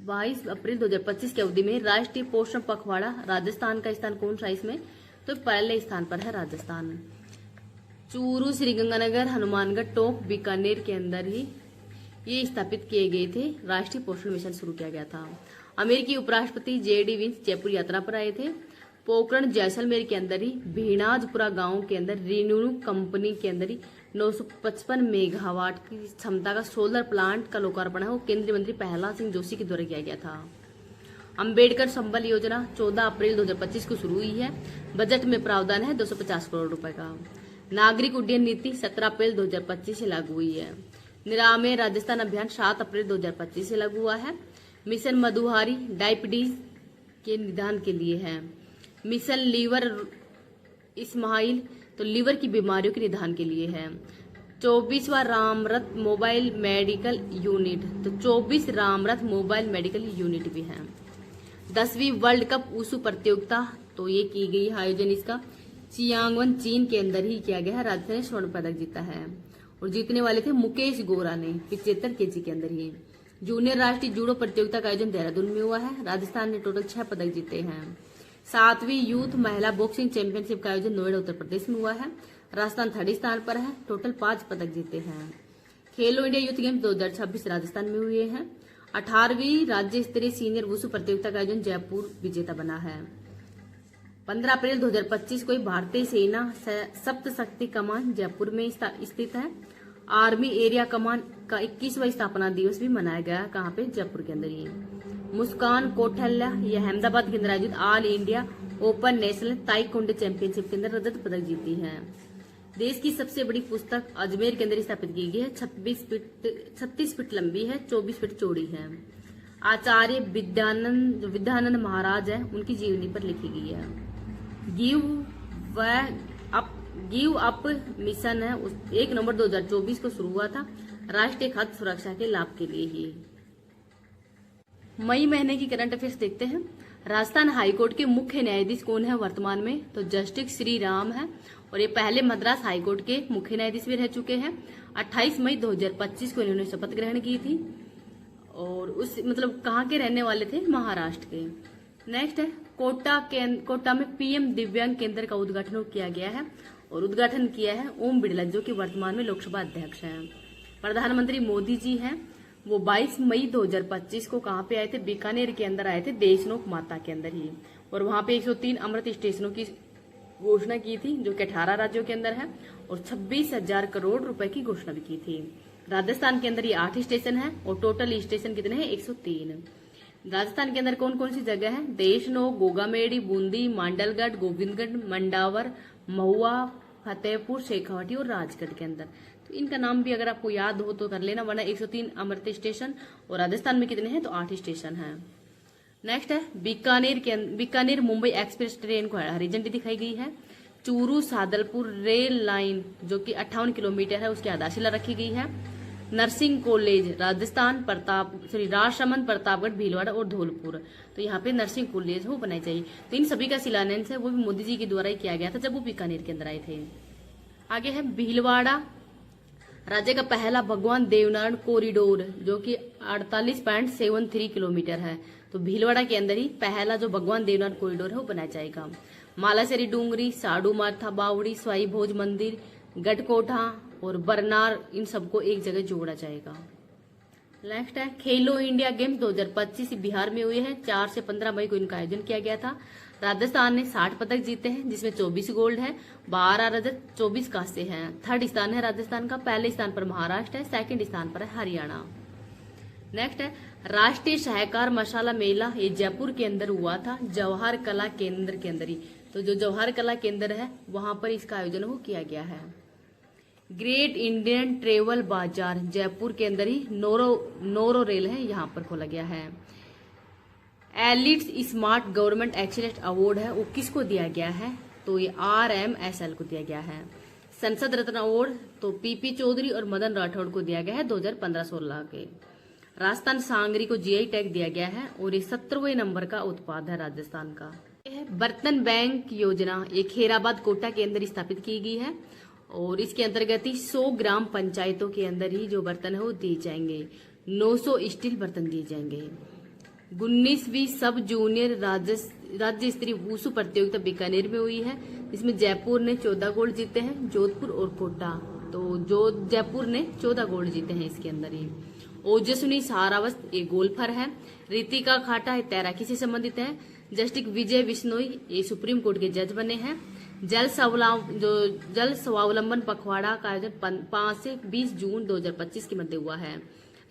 22 अप्रैल 2025 की अवधि में राष्ट्रीय पोषण पखवाड़ा राजस्थान का स्थान कौन सा इसमें? तो पहले स्थान पर है राजस्थान। चूरू, श्रीगंगानगर, हनुमानगढ़, टोंक, बीकानेर के अंदर ही ये स्थापित किए गए थे। राष्ट्रीय पोषण मिशन शुरू किया गया था। अमेरिकी उपराष्ट्रपति JD विंस जयपुर यात्रा पर आए थे। पोखरण, जैसलमेर के अंदर ही भीणाजपुरा गांव के अंदर रिन्यू कंपनी के अंदर ही 955 मेगावाट की क्षमता का सोलर प्लांट का लोकार्पण है वो केंद्रीय मंत्री प्रहलाद सिंह जोशी के द्वारा किया गया था। अंबेडकर संबल योजना 14 अप्रैल 2025 को शुरू हुई है। बजट में प्रावधान है 250 करोड़ रुपए का। नागरिक उड्डयन नीति 17 अप्रैल 2025 से लागू हुई है। निरामय राजस्थान अभियान 7 अप्रैल 2025 से लागू हुआ है। मिशन मधुहारी डायबिटीज के निदान के लिए है। मिशन लीवर इस्माइल तो लीवर की बीमारियों के निदान के लिए है। 24वां रामरथ मोबाइल मेडिकल यूनिट तो 24 रामरथ मोबाइल मेडिकल यूनिट भी है। 10वीं वर्ल्ड कप वुशु प्रतियोगिता तो ये की गई आयोजन इसका चियांगवन चीन के अंदर ही किया गया है। राजस्थान ने स्वर्ण पदक जीता है और जीतने वाले थे मुकेश गोरा ने 75 kg के अंदर ही। जूनियर राष्ट्रीय जूडो प्रतियोगिता का आयोजन देहरादून में हुआ है। राजस्थान ने टोटल 6 पदक जीते हैं। 7वीं यूथ महिला बॉक्सिंग चैंपियनशिप का आयोजन नोएडा उत्तर प्रदेश में हुआ है। राजस्थान 3rd स्थान पर है। टोटल 5 पदक जीते हैं। खेलो इंडिया यूथ गेम्स 2026 राजस्थान में हुए हैं। 18वीं राज्य स्तरीय सीनियर वुशु प्रतियोगिता का आयोजन जयपुर विजेता बना है। 15 अप्रैल 2025 को भारतीय सेना सप्त शक्ति कमान जयपुर में स्थित है। आर्मी एरिया कमान का 21वां स्थापना दिवस भी मनाया गया। कहाँ पे? जयपुर के अंदर ही। मुस्कान कौठल्या ये अहमदाबाद के अंदर आयोजित all India open national taekwondo championship के अंदर रजत पदक जीती है। देश की सबसे बड़ी पुस्तक अजमेर के अंदर स्थापित की गई है। 36 फीट लंबी है, 24 फीट चौड़ी है। आचार्य विद्यानंद महाराज है, उनकी जीवनी पर लिखी गई है। गिव अप मिशन है 1 नवंबर 2024 को शुरू हुआ था। राष्ट्रीय खाद्य सुरक्षा के लाभ के लिए ही। मई महीने की करंट अफेयर्स देखते हैं। राजस्थान हाईकोर्ट के मुख्य न्यायाधीश कौन है वर्तमान में? तो जस्टिस श्री राम है और ये पहले मद्रास हाईकोर्ट के मुख्य न्यायाधीश भी रह चुके हैं। 28 मई 2025 को इन्होंने शपथ ग्रहण की थी और उस कहाँ के रहने वाले थे? महाराष्ट्र के। नेक्स्ट है कोटा में PM दिव्यांग केंद्र का उद्घाटन किया गया है और उद्घाटन किया है ओम बिड़ला जो कि वर्तमान में लोकसभा अध्यक्ष हैं। प्रधानमंत्री मोदी जी हैं, वो 22 मई 2025 को कहाँ पे आए थे? बीकानेर के अंदर आए थे, देशनोक माता के अंदर ही। और वहां पे 103 अमृत स्टेशनों की घोषणा की थी जो कि 18 राज्यों के अंदर है और 26,000 करोड़ रुपए की घोषणा भी की थी। राजस्थान के अंदर ये 8 स्टेशन है और टोटल स्टेशन कितने हैं? 103। राजस्थान के अंदर कौन कौन सी जगह है? देशनोक, गोगामेड़ी, बूंदी, मांडलगढ़, गोविंदगढ़, मंडावर, महुआ, फतेहपुर, शेखावाटी और राजगढ़ के अंदर। तो इनका नाम भी अगर आपको याद हो तो कर लेना, वरना 103 अमृत स्टेशन और राजस्थान में कितने हैं? तो 8 स्टेशन हैं। नेक्स्ट है बीकानेर मुंबई एक्सप्रेस ट्रेन को हरी झंडी दिखाई गई है। चूरू सादलपुर रेल लाइन जो कि 58 किलोमीटर है उसकी आधारशिला रखी गई है। नर्सिंग कॉलेज राजस्थान राजसमंद, प्रतापगढ़, भीलवाड़ा और धौलपुर, तो यहाँ पे नर्सिंग कॉलेज हो बनाई चाहिए। तो इन सभी का शिलान्यास है वो भी मोदी जी के द्वारा ही किया गया था जब वो बीकानेर के अंदर आए थे। आगे है भीलवाड़ा राज्य का पहला भगवान देवनारायण कॉरिडोर जो कि 48.73 किलोमीटर है। तो भीलवाड़ा के अंदर ही पहला जो भगवान देवनारायण कॉरिडोर है वो बनाया जाएगा। मालासरी डूंगरी, साडू माथा बावड़ी, स्वाई भोज मंदिर, गढ़कोटा और बरनार, इन सबको एक जगह जोड़ा जाएगा। नेक्स्ट है खेलो इंडिया गेम्स 2025 बिहार में हुए हैं। 4 से 15 मई को इनका आयोजन किया गया था। राजस्थान ने 60 पदक जीते हैं जिसमें 24 गोल्ड है, 12 रजत, 24 कांस्य हैं। 3rd स्थान है राजस्थान का। पहले स्थान पर महाराष्ट्र है, 2nd स्थान पर है हरियाणा। नेक्स्ट है राष्ट्रीय सहकार मसाला मेला, ये जयपुर के अंदर हुआ था जवाहर कला केंद्र के अंदर ही। तो जो जवाहर कला केंद्र है वहां पर इसका आयोजन हो किया गया है। ग्रेट इंडियन ट्रेवल बाजार जयपुर के अंदर ही नोरो रेल है, यहाँ पर खोला गया है। Elites smart government excellence award है वो किसको दिया गया है? तो ये RMSL को दिया गया है। संसद रत्न अवार्ड तो PP चौधरी और मदन राठौड़ को दिया गया है 2015-16 के। राजस्थान सांगरी को GI टैग दिया गया है और ये 17वें नंबर का उत्पाद है राजस्थान का। बर्तन बैंक योजना ये खेराबाद कोटा के अंदर स्थापित की गई है और इसके अंतर्गत ही 100 ग्राम पंचायतों के अंदर ही जो बर्तन है वो दिए जाएंगे। 900 स्टील बर्तन दिए जाएंगे। 19वीं सब जूनियर राज्य स्तरीय वुशु प्रतियोगिता बीकानेर में हुई है इसमें जयपुर ने 14 गोल्ड जीते हैं, जोधपुर और कोटा। तो जो जयपुर ने 14 गोल्ड जीते हैं इसके अंदर ही। ओजस्विनी सहारावत ये गोल्फर है। रितिका खाटा ये तैराकी से संबंधित है। जस्टिस विजय बिश्नोई ये सुप्रीम कोर्ट के जज बने हैं। जल स्वावलंबन पखवाड़ा का आयोजन 5 से 20 जून 2025 के मध्य हुआ है।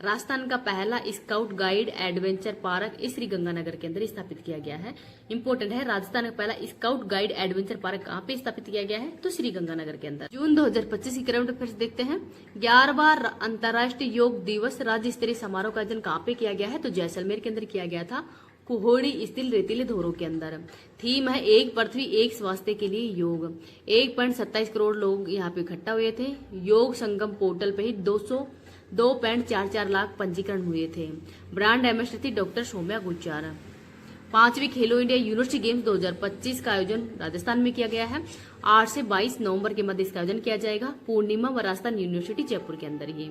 राजस्थान का पहला स्काउट गाइड एडवेंचर पार्क इस श्री गंगानगर के अंदर स्थापित किया गया है। इंपॉर्टेंट है, राजस्थान का पहला स्काउट गाइड एडवेंचर पार्क कहाँ पे स्थापित किया गया है? तो श्री गंगानगर के अंदर। जून 2025 की करंट अफेयर्स देखते हैं। 11वां अंतर्राष्ट्रीय योग दिवस राज्य स्तरीय समारोह का आयोजन कहाँ पे किया गया है? तो जैसलमेर के अंदर किया गया था, कुहोड़ी स्थित रेतीले धोरों के अंदर। थीम है एक पृथ्वी एक स्वास्थ्य के लिए योग। 1.27 करोड़ लोग यहाँ पे इकट्ठा हुए थे। योग संगम पोर्टल पे ही 2.44 लाख पंजीकरण हुए थे। ब्रांड एम्बेसडर थी डॉक्टर सौम्या गुज्जार। 5वीं खेलो इंडिया यूनिवर्सिटी गेम्स 2025 का आयोजन राजस्थान में किया गया है। 8 से 22 नवंबर के मध्य इसका आयोजन किया जाएगा, पूर्णिमा व राजस्थान यूनिवर्सिटी जयपुर के अंदर ही।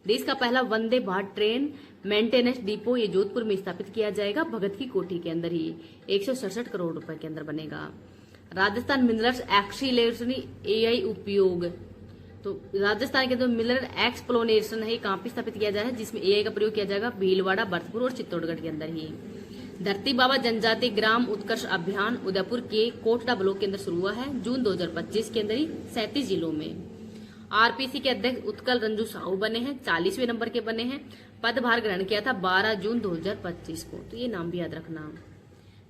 देश का पहला Vande Bharat train maintenance depot ये जोधपुर में स्थापित किया जाएगा, भगत की कोठी के अंदर ही। 167 करोड़ रुपए के अंदर बनेगा। राजस्थान मिनरल्स एक्सीलरेशन एआई उपयोग, तो राजस्थान के जो मिनरल एक्सप्लोरेशन है कहाँ पे स्थापित किया जाएगा, जिसमें एआई का प्रयोग किया जाएगा, भीलवाड़ा, भरतपुर और चित्तौड़गढ़ के अंदर ही। धरती बाबा जनजाति ग्राम उत्कर्ष अभियान उदयपुर के कोटड़ा ब्लॉक के अंदर शुरू हुआ है जून 2025 के अंदर ही 37 जिलों में। आरपीसी के अध्यक्ष उत्कल रंजू साहू बने हैं, 40वें नंबर के बने हैं। पदभार ग्रहण किया था 12 जून 2025 को, तो ये नाम भी याद रखना।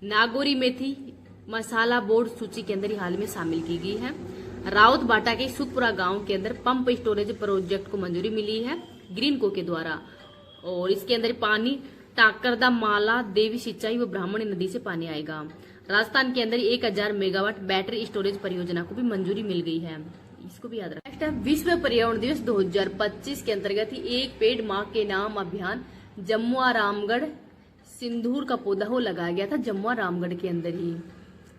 नागौरी मेथी मसाला बोर्ड सूची के अंदर हाल में शामिल की गई है। राउत बाटा के सुखपुरा गांव के अंदर पंप स्टोरेज प्रोजेक्ट को मंजूरी मिली है ग्रीनको के द्वारा, और इसके अंदर पानी टाकरदा माला देवी सिंचाई व ब्राह्मणी नदी से पानी आएगा। राजस्थान के अंदर 1000 मेगावाट बैटरी स्टोरेज परियोजना को भी मंजूरी मिल गई है, इसको भी याद रखना। नेक्स्ट है विश्व पर्यावरण दिवस 2025 के अंतर्गत ही एक पेड़ माँ के नाम अभियान जम्मू रामगढ़ सिंदूर का पौधा हो लगाया गया था जम्मू रामगढ़ के अंदर ही।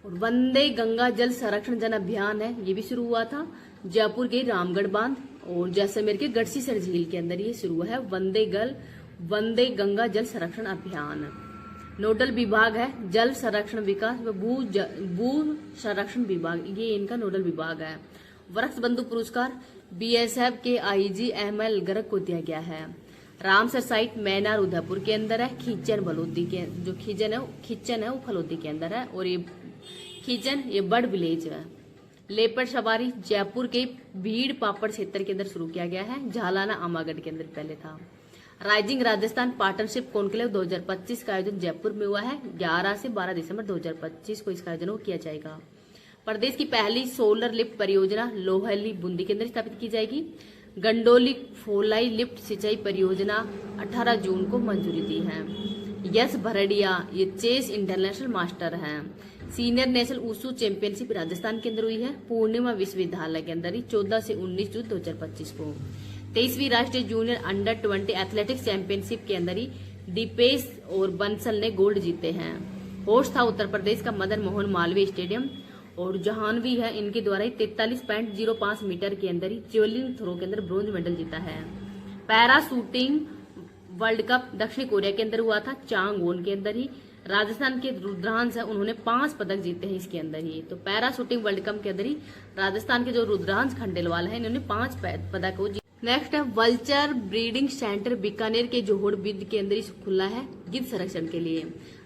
और वंदे गंगा जल संरक्षण जन अभियान है, ये भी शुरू हुआ था जयपुर के रामगढ़ बांध और जैसलमेर के गढ़सीसर झील के अंदर ये शुरू है वंदे गंगा जल संरक्षण अभियान। नोडल विभाग है जल संरक्षण विकास व भू संरक्षण विभाग, ये इनका नोडल विभाग है। वृक्ष बंधु पुरस्कार बीएसएफ के आईजी एमएल गर्ग को दिया गया है। रामसर साइट मैनार उदयपुर के अंदर है। खींचन बलोदी के जो खींचन है वो फलोदी के अंदर है, और ये खींचन ये बर्ड विलेज है। लेपर्ड सवारी जयपुर के भीड़ पापड़ क्षेत्र के अंदर शुरू किया गया है, झालाना आमागढ़ के अंदर पहले था। राइजिंग राजस्थान पार्टनरशिप कॉन्क्लेव 2025 का आयोजन जयपुर में हुआ है। 11 से 12 दिसंबर 2025 को इसका आयोजन किया जाएगा। प्रदेश की पहली सोलर लिफ्ट परियोजना लोहली बूंदी के अंदर स्थापित की जाएगी। गंडोली फोलाई लिफ्ट सिंचाई परियोजना 18 जून को मंजूरी दी है। यश भरडिया ये चेस इंटरनेशनल मास्टर हैं। सीनियर नेशनल ऊसू चैंपियनशिप राजस्थान के अंदर हुई है, पूर्णिमा विश्वविद्यालय के अंदर ही 14 से 19 जून 2025 को। 23वीं राष्ट्रीय जूनियर अंडर 20 एथलेटिक्स चैंपियनशिप के अंदर ही दीपेश और बंसल ने गोल्ड जीते हैं। होस्ट था उत्तर प्रदेश का मदन मोहन मालवीय स्टेडियम, और जहानवी है इनके द्वारा ही 43.05 मीटर के अंदर ही जेवलिन थ्रो के अंदर ब्रोंज मेडल जीता है। पैरा शूटिंग वर्ल्ड कप दक्षिण कोरिया के अंदर हुआ था, चांगवोन के अंदर ही। राजस्थान के रुद्रांश है उन्होंने 5 पदक जीते हैं इसके अंदर ही। तो पैरा शूटिंग वर्ल्ड कप के अंदर ही राजस्थान के जो रुद्रांश खंडेलवाल है इन्होंने 5 पदक को। नेक्स्ट है वल्चर ब्रीडिंग सेंटर बीकानेर के जोहड़ बिद के अंदर ही खुला है गिद्ध संरक्षण के लिए।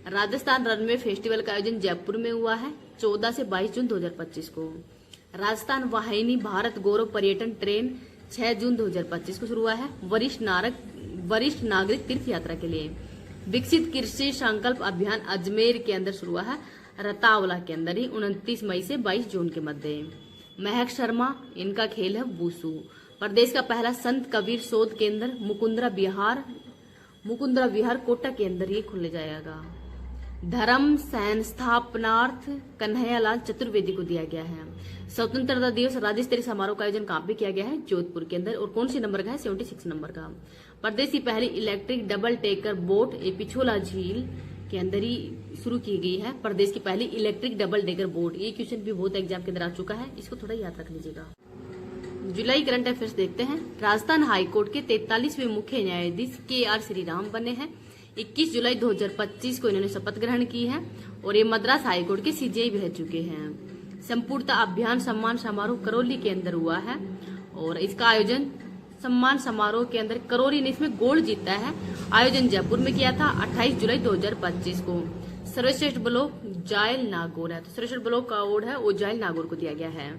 राजस्थान रनवे फेस्टिवल का आयोजन जयपुर में हुआ है 14 से 22 जून 2025 को। राजस्थान वाहिनी भारत गौरव पर्यटन ट्रेन 6 जून 2025 को शुरू हुआ है वरिष्ठ नागरिक तीर्थ यात्रा के लिए। विकसित कृषि संकल्प अभियान अजमेर के अंदर शुरू हुआ है रतावला के अंदर ही 29 मई से 22 जून के मध्य। महक शर्मा इनका खेल है वुशु। प्रदेश का पहला संत कबीर शोध केंद्र मुकुंदरा विहार कोटा के अंदर ही खुल जाएगा। धर्म संस्थापनार्थ कन्हैयालाल चतुर्वेदी को दिया गया है। स्वतंत्रता दिवस राज्य स्तरीय समारोह का आयोजन कहाँ पे किया गया है? जोधपुर के अंदर। और कौन सी नंबर का है? 76 नंबर का। प्रदेश की पहली electric double taker boat Pichola झील के अंदर ही शुरू की गई है। प्रदेश की पहली इलेक्ट्रिक डबल टेकर बोट, ये क्वेश्चन भी बहुत एग्जाम के अंदर आ चुका है, इसको थोड़ा याद रख लीजिएगा। जुलाई करंट अफेयर्स देखते हैं। राजस्थान हाईकोर्ट के 43वें मुख्य न्यायाधीश KR श्रीराम बने हैं। 21 जुलाई 2025 को इन्होंने शपथ ग्रहण की है, और ये मद्रास हाईकोर्ट के CJI भी रह चुके हैं। संपूर्णता अभियान सम्मान समारोह करौली के अंदर हुआ है और इसका आयोजन सम्मान समारोह के अंदर करौली ने इसमें गोल्ड जीता है। आयोजन जयपुर में किया था 28 जुलाई 2025 को। सर्वश्रेष्ठ ब्लॉक जायल नागौर है, तो सर्वश्रेष्ठ ब्लॉक का अवार्ड है वो जायल नागौर को दिया गया है।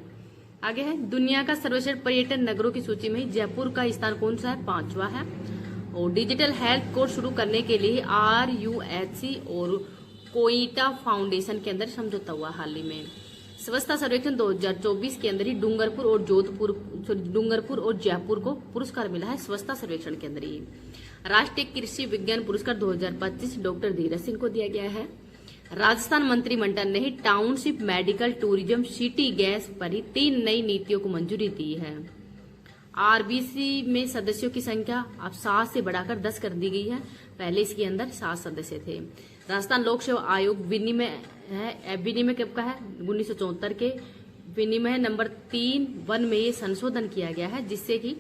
आगे है दुनिया का सर्वश्रेष्ठ पर्यटन नगरों की सूची में जयपुर का स्थान कौन सा है, 5वां है। और डिजिटल हेल्थ कोर्स शुरू करने के लिए RUHC और कोइटा फाउंडेशन के अंदर समझौता हुआ हाल ही में। स्वच्छता सर्वेक्षण 2024 के अंदर ही डूंगरपुर और जयपुर को पुरस्कार मिला है स्वच्छता सर्वेक्षण के अंदर ही। राष्ट्रीय कृषि विज्ञान पुरस्कार 2025 डॉक्टर धीरज सिंह को दिया गया है। राजस्थान मंत्रिमंडल ने ही township, medical, tourism, city gas पर ही 3 नई नीतियों को मंजूरी दी है। RBC में सदस्यों की संख्या अब 7 से बढ़ाकर 10 कर दी गई है, पहले इसके अंदर 7 सदस्य थे। राजस्थान लोक सेवा आयोग विनिमय कब का है, 1974 के विनिमय नंबर 3(1) में ये संशोधन किया गया है, जिससे कि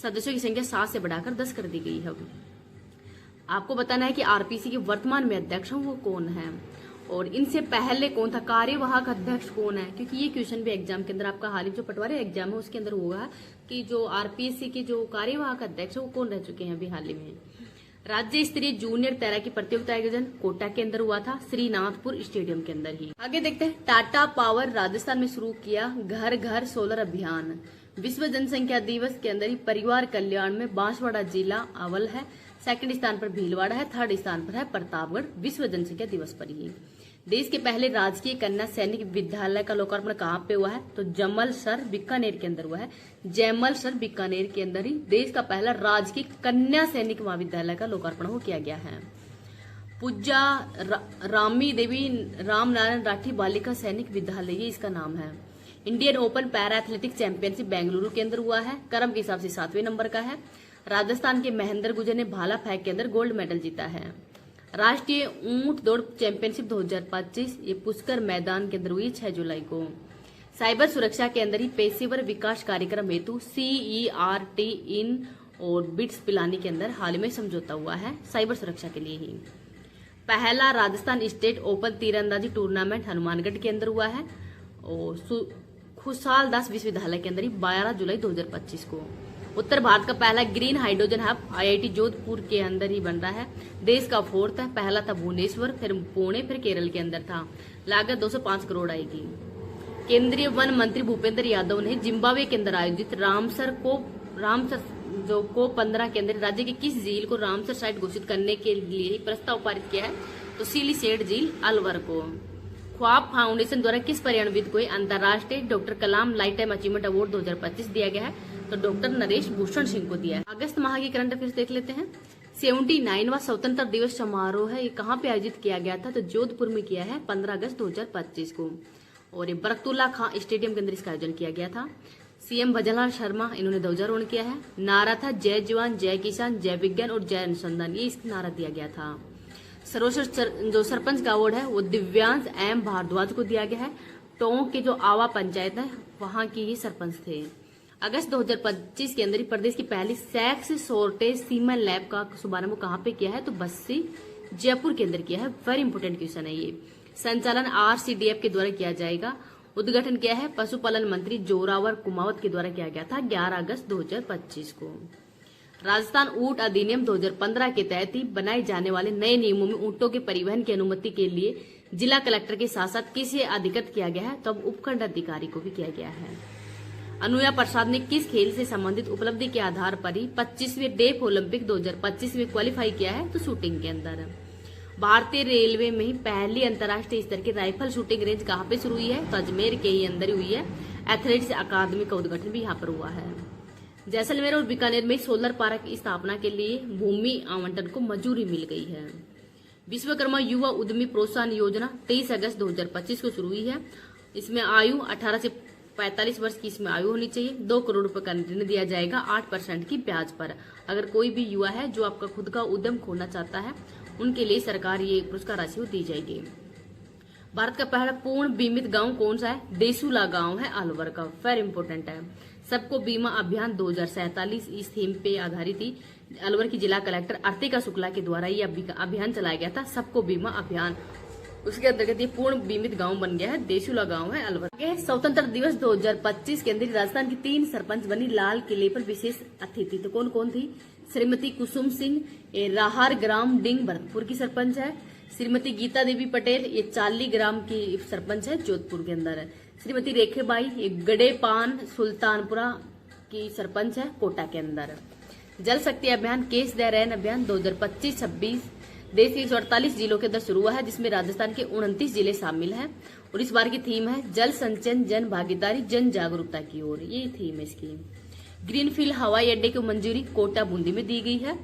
सदस्यों की संख्या 7 से बढ़ाकर 10 कर दी गई है। आपको बताना है कि RPC के वर्तमान में अध्यक्ष वो कौन है और इनसे पहले कौन था, कार्यवाहक अध्यक्ष कौन है, क्योंकि ये क्वेश्चन भी एग्जाम के अंदर आपका हाल ही जो पटवारी एग्जाम है उसके अंदर हुआ कि जो RPSC के जो कार्यवाहक अध्यक्ष है वो कौन रह चुके हैं अभी हाल ही में। राज्य स्तरीय जूनियर तैराकी प्रतियोगिता आयोजन कोटा के अंदर हुआ था, श्रीनाथपुर स्टेडियम के अंदर ही। आगे देखते हैं, टाटा पावर राजस्थान में शुरू किया घर घर सोलर अभियान। विश्व जनसंख्या दिवस के अंदर ही परिवार कल्याण में बांसवाड़ा जिला अव्वल है, सेकंड स्थान पर भीलवाड़ा है, थर्ड स्थान पर है प्रतापगढ़ विश्व जनसंख्या दिवस पर ही। देश के पहले राजकीय कन्या सैनिक विद्यालय का लोकार्पण कहाँ पे हुआ है, तो जमलसर बीकानेर के अंदर हुआ है। जैमलसर बीकानेर के अंदर ही देश का पहला राजकीय कन्या सैनिक महाविद्यालय का लोकार्पण हो किया गया है। पूजा रामी देवी रामनारायण राठी बालिका सैनिक विद्यालय ये इसका नाम है। Indian open para athletics championship Bengaluru के अंदर हुआ है, क्रम के हिसाब से 7वें नंबर का है। राजस्थान के महेंद्र गुर्जर ने भाला फेंक के अंदर गोल्ड मेडल जीता है। राष्ट्रीय ऊंट दौड़ चैंपियनशिप 2025 ये पुष्कर मैदान के अंदर हुई 6 जुलाई को। साइबर सुरक्षा के अंदर ही पेशेवर विकास कार्यक्रम हेतु CERT इन और बिट्स पिलानी के अंदर हाल में समझौता हुआ है साइबर सुरक्षा के लिए ही। पहला राजस्थान स्टेट ओपन तीरंदाजी टूर्नामेंट हनुमानगढ़ के अंदर हुआ है और खुशहाल दास विश्वविद्यालय के अंदर ही 12 जुलाई 2025 को। उत्तर भारत का पहला green hydrogen hub IIT Jodhpur के अंदर ही बन रहा है। देश का 4th है, पहला था भुवनेश्वर, फिर पुणे, फिर केरल के अंदर था। लागत 205 करोड़ आएगी। केंद्रीय वन मंत्री भूपेंद्र यादव ने जिम्बाब्वे के अंदर आयोजित रामसर COP 15 के अंदर राज्य की किस झील को रामसर साइट घोषित करने के लिए प्रस्ताव पारित किया है, तो सिलीसेट झील अलवर को। ख्वाब फाउंडेशन द्वारा किस पर्यावरणविद को अंतर्राष्ट्रीय डॉक्टर कलाम लाइफ टाइम अचीवमेंट अवार्ड 2025 दिया गया है, तो डॉक्टर नरेश भूषण सिंह को दिया है। अगस्त माह की करंट अफेयर्स देख लेते हैं। 79वां स्वतंत्रता दिवस समारोह है, ये कहाँ पे आयोजित किया गया था, तो जोधपुर में किया है 15 अगस्त 2025 को और ये बरकतुल्ला खां स्टेडियम के अंदर इसका आयोजन किया गया था। CM भजनलाल शर्मा इन्होंने ध्वजारोहण किया है। नारा था जय जवान, जय किसान, जय विज्ञान और जय अनुसंधान, ये इसका नारा दिया गया था। सर्वश्रेष्ठ जो सरपंच का अवार्ड है वो दिव्यांश M भारद्वाज को दिया गया है। टोंक के जो आवा पंचायत है वहां की ही सरपंच थे। अगस्त 2025 के अंदर प्रदेश की पहली सेक्स शॉर्टेज सीमन लैब का शुभारंभ कहाँ पे किया है, तो बस्सी जयपुर के अंदर किया है। वेरी इंपोर्टेंट क्वेश्चन है ये। संचालन RCDF के द्वारा किया जाएगा। उद्घाटन किया है पशुपालन मंत्री जोरावर कुमावत के द्वारा किया गया था 11 अगस्त 2025 को। राजस्थान ऊंट अधिनियम 2015 के तहत ही बनाए जाने वाले नए नियमों में ऊंटों के परिवहन की अनुमति के लिए जिला कलेक्टर के साथ साथ किसे अधिकृत किया गया है, तो अब उपखंड अधिकारी को भी किया गया है। अनुया प्रसाद ने किस खेल से संबंधित उपलब्धि के आधार पर ही 25वें डेफ ओलंपिक 2025 में क्वालिफाई किया है, तो शूटिंग के अंदर। भारतीय रेलवे में ही पहली अंतर्राष्ट्रीय स्तर की राइफल शूटिंग रेंज कहाँ पे शुरू हुई है, तो अजमेर के ही अंदर हुई है। एथलेटिक्स अकादमी का उद्घाटन भी यहाँ पर हुआ है। जैसलमेर और बीकानेर में सोलर पार्क की स्थापना के लिए भूमि आवंटन को मंजूरी मिल गई है। विश्वकर्मा युवा उद्यमी प्रोत्साहन योजना 23 अगस्त 2025 को शुरू हुई है। इसमें आयु 18 से 45 वर्ष की इसमें आयु होनी चाहिए। 2 करोड़ रुपए का ऋण दिया जाएगा 8% की ब्याज पर। अगर कोई भी युवा है जो आपका खुद का उद्यम खोलना चाहता है उनके लिए सरकार ये पुरस्कार राशि दी जाएगी। भारत का पहला पूर्ण बीमित गांव कौन सा है, देसुला गांव है अलवर का। वेरी इंपोर्टेंट है। सबको बीमा अभियान 2047 इस थीम पे आधारित थी। अलवर की जिला कलेक्टर अर्तिका शुक्ला के द्वारा ये अभियान चलाया गया था, सबको बीमा अभियान। उसके अंतर्गत ये पूर्ण बीमित गांव बन गया है, देशुला गांव है अलवर। स्वतंत्र दिवस 2025 के अंदर राजस्थान की 3 सरपंच बनी लाल किले पर विशेष अतिथि। तो कौन कौन थी? श्रीमती कुसुम सिंह, ये राहर ग्राम डिंग भरतपुर की सरपंच है। श्रीमती गीता देवी पटेल, ये चाली ग्राम की सरपंच है, जोधपुर के अंदर है। श्रीमती रेखेबाई, ये गडेपान सुल्तानपुरा की सरपंच है, कोटा के अंदर। जल शक्ति अभियान केस द रैन अभियान 2025-26 देश के 148 जिलों के अंदर शुरू हुआ है, जिसमें राजस्थान के 29 जिले शामिल हैं। और इस बार की थीम है जल संचयन, जन भागीदारी, जन जागरूकता की ओर। ये थीम है इसकी। ग्रीनफील्ड हवाई अड्डे को मंजूरी कोटा बूंदी में दी गई है।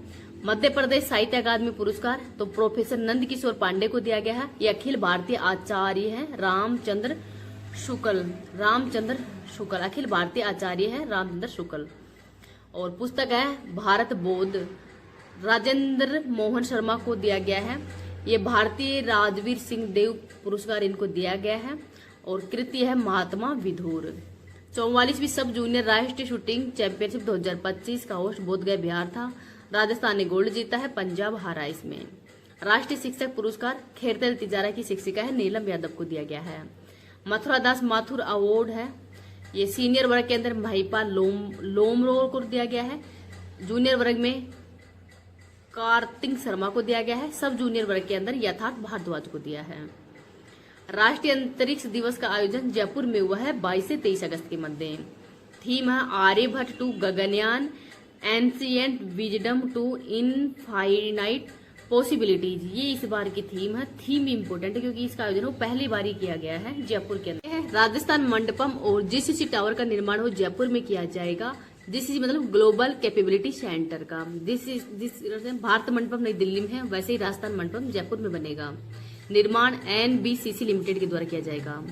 मध्य प्रदेश साहित्य अकादमी पुरस्कार तो प्रोफेसर नंद किशोर पांडे को दिया गया है। ये अखिल भारतीय आचार्य है रामचंद्र शुक्ल, अखिल भारतीय आचार्य है रामचंद्र शुक्ल। और पुस्तक है भारत बोध, राजेंद्र मोहन शर्मा को दिया गया है। ये भारतीय राजवीर सिंह देव पुरस्कार इनको दिया गया है। और कृति है महात्मा विधुर। 44वीं सब जूनियर राष्ट्रीय शूटिंग चैंपियनशिप 2025 का होस्ट बोधगया बिहार था। राजस्थान ने गोल्ड जीता है, पंजाब हारा इसमें। राष्ट्रीय शिक्षक पुरस्कार खेरतल तिजारा की शिक्षिका है नीलम यादव को दिया गया है। मथुरा दास माथुर अवार्ड है, ये सीनियर वर्ग के अंदर महिपाल लोमरो को दिया गया है। जूनियर वर्ग में कार्तिक शर्मा को दिया गया है। सब जूनियर वर्ग के अंदर यथार्थ भारद्वाज को दिया है। राष्ट्रीय अंतरिक्ष दिवस का आयोजन जयपुर में हुआ है 22 से 23 अगस्त के मध्य। थीम है Aryabhata to Gaganyaan, ancient wisdom to infinite possibilities. ये इस बार की थीम है। थीम इम्पोर्टेंट है क्योंकि इसका आयोजन पहली बार ही किया गया है जयपुर के अंदर। राजस्थान मंडपम और जीसीसी टावर का निर्माण हो जयपुर में किया जाएगा। जीसीसी मतलब ग्लोबल कैपेबिलिटी सेंटर का। भारत मंडपम नई दिल्ली में है, वैसे ही राजस्थान मंडपम जयपुर में बनेगा। निर्माण NBCC लिमिटेड के द्वारा किया जाएगा।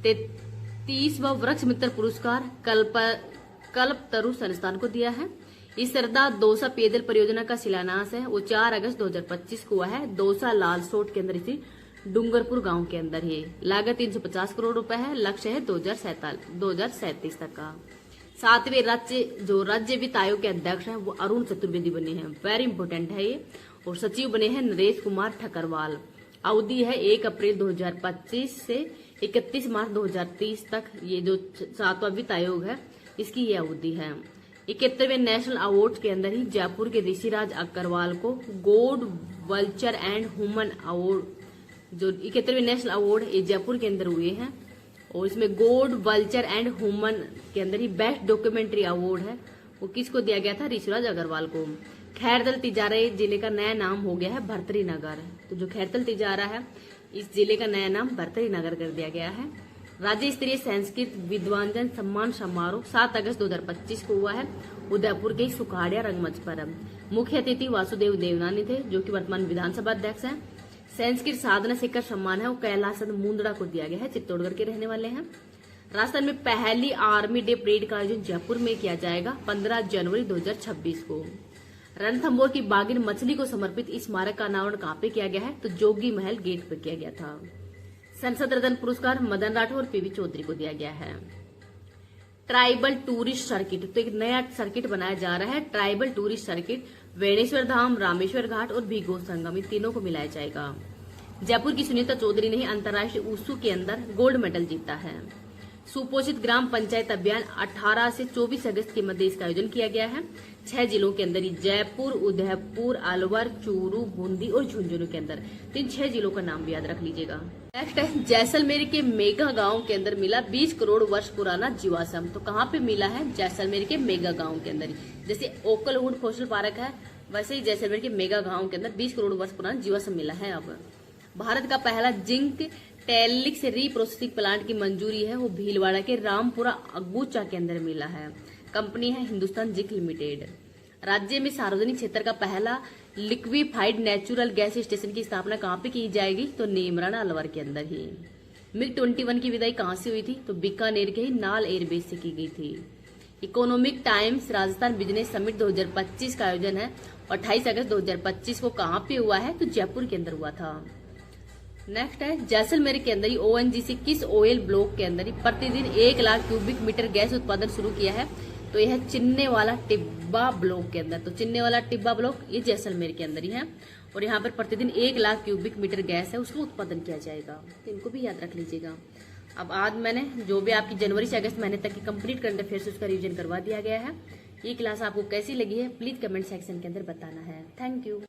33वां वृक्ष मित्र पुरस्कार कल्पतरु संस्थान को दिया है। इस सरदार दौसा पेयजल परियोजना का शिलान्यास है, वो 4 अगस्त 2025 को हुआ है। दौसा लालसोट के अंदर इसी डूंगरपुर गांव के अंदर है। लागत 350 करोड़ रुपए है। लक्ष्य है 2037 तक का। 7वें राज्य वित्त आयोग के अध्यक्ष हैं वो अरुण चतुर्वेदी बने हैं, वेरी इंपोर्टेंट है ये। और सचिव बने हैं नरेश कुमार ठकरवाल। अवधि है 1 अप्रैल 2025 से 31 मार्च 2030 तक। ये जो 7वां वित्त आयोग है इसकी ये अवधि है। 71वें नेशनल अवार्ड के अंदर ही जयपुर के ऋषिराज अग्रवाल को गोड वल्चर एंड ह्यूमन अवार्ड, जो 71वें नेशनल अवार्ड ये जयपुर के अंदर हुए हैं। और इसमें गोड वल्चर एंड ह्यूमन के अंदर ही बेस्ट डॉक्यूमेंट्री अवार्ड है, वो किसको दिया गया था? ऋषिराज अग्रवाल को। खैरतल तिजारा जिले का नया नाम हो गया है भर्तरी नगर। तो जो खैरतल तिजारा है इस जिले का नया नाम भर्तरी नगर कर दिया गया है। राज्य स्तरीय संस्कृत विद्वांजन सम्मान समारोह 7 अगस्त 2025 को हुआ है उदयपुर के सुखाड़िया रंगमंच पर। मुख्य अतिथि वासुदेव देवनानी थे, जो कि वर्तमान विधानसभा अध्यक्ष हैं। संस्कृत साधना शिखर सम्मान है वो कैलासन मुंदड़ा को दिया गया है, चित्तौड़गढ़ के रहने वाले हैं। राजस्थान में पहली आर्मी डे परेड का आयोजन जयपुर में किया जाएगा 15 जनवरी 2026 को। रणथंभौर की बागिन मछली को समर्पित इस स्मारक का अनावरण कहाँ पे किया गया है? तो जोगी महल गेट पर किया गया था। संसद रत्न पुरस्कार मदन राठौर और पीवी चौधरी को दिया गया है। ट्राइबल टूरिस्ट सर्किट, तो एक नया सर्किट बनाया जा रहा है ट्राइबल टूरिस्ट सर्किट। वेणेश्वर धाम, रामेश्वर घाट और भीगो संगम, इन तीनों को मिलाया जाएगा। जयपुर की सुनीता चौधरी ने अंतर्राष्ट्रीय ऊसू के अंदर गोल्ड मेडल जीता है। सुपोषित ग्राम पंचायत अभियान 18 से 24 अगस्त के मध्य इसका आयोजन किया गया है 6 जिलों के अंदर ही, जयपुर, उदयपुर, अलवर, चूरू, बूंदी और झुंझुनू के अंदर। तो इन 6 जिलों का नाम भी याद रख लीजिएगा। नेक्स्ट है जैसलमेर के मेगा गांव के अंदर मिला 20 करोड़ वर्ष पुराना जीवाश्म। तो कहाँ पे मिला है? जैसलमेर के मेगा गांव के अंदर। जैसे ओकलवुड फोसिल पार्क है वैसे ही जैसलमेर के मेगा गांव के अंदर 20 करोड़ वर्ष पुराना जीवाश्म मिला है। अब भारत का पहला जिंक टेलिक्स रीप्रोसेसिंग प्लांट की मंजूरी है वो भीलवाड़ा के रामपुरा अगुचा के अंदर मिला है। कंपनी है हिंदुस्तान जिंक लिमिटेड। राज्य में सार्वजनिक क्षेत्र का पहला लिक्विफाइड नेचुरल गैस स्टेशन की स्थापना कहाँ पे की जाएगी? तो नेमराना अलवर के अंदर ही। MiG-21 की विदाई कहाँ से हुई थी? तो बीकानेर के ही नाल एयरबेस से की गई थी। Economic times Rajasthan business summit 2025 का आयोजन है 28 अगस्त 2025 को कहाँ पे हुआ है? तो जयपुर के अंदर हुआ था। नेक्स्ट है जैसलमेर के अंदर ही ONGC किस ऑयल ब्लॉक के अंदर ही प्रतिदिन 1 लाख क्यूबिक मीटर गैस उत्पादन शुरू किया है? तो यह है चिन्ने वाला टिब्बा ब्लॉक के अंदर। तो चिन्ने वाला टिब्बा ब्लॉक ये जैसलमेर के अंदर ही है और यहाँ पर प्रतिदिन 1 लाख क्यूबिक मीटर गैस है उसका उत्पादन किया जाएगा। तो इनको भी याद रख लीजिएगा। अब आज मैंने जो भी आपकी जनवरी से अगस्त महीने तक की कंप्लीट करंट अफेयर्स उसका रिवीजन करवा दिया गया है। ये क्लास आपको कैसी लगी है प्लीज कमेंट सेक्शन के अंदर बताना है। Thank you.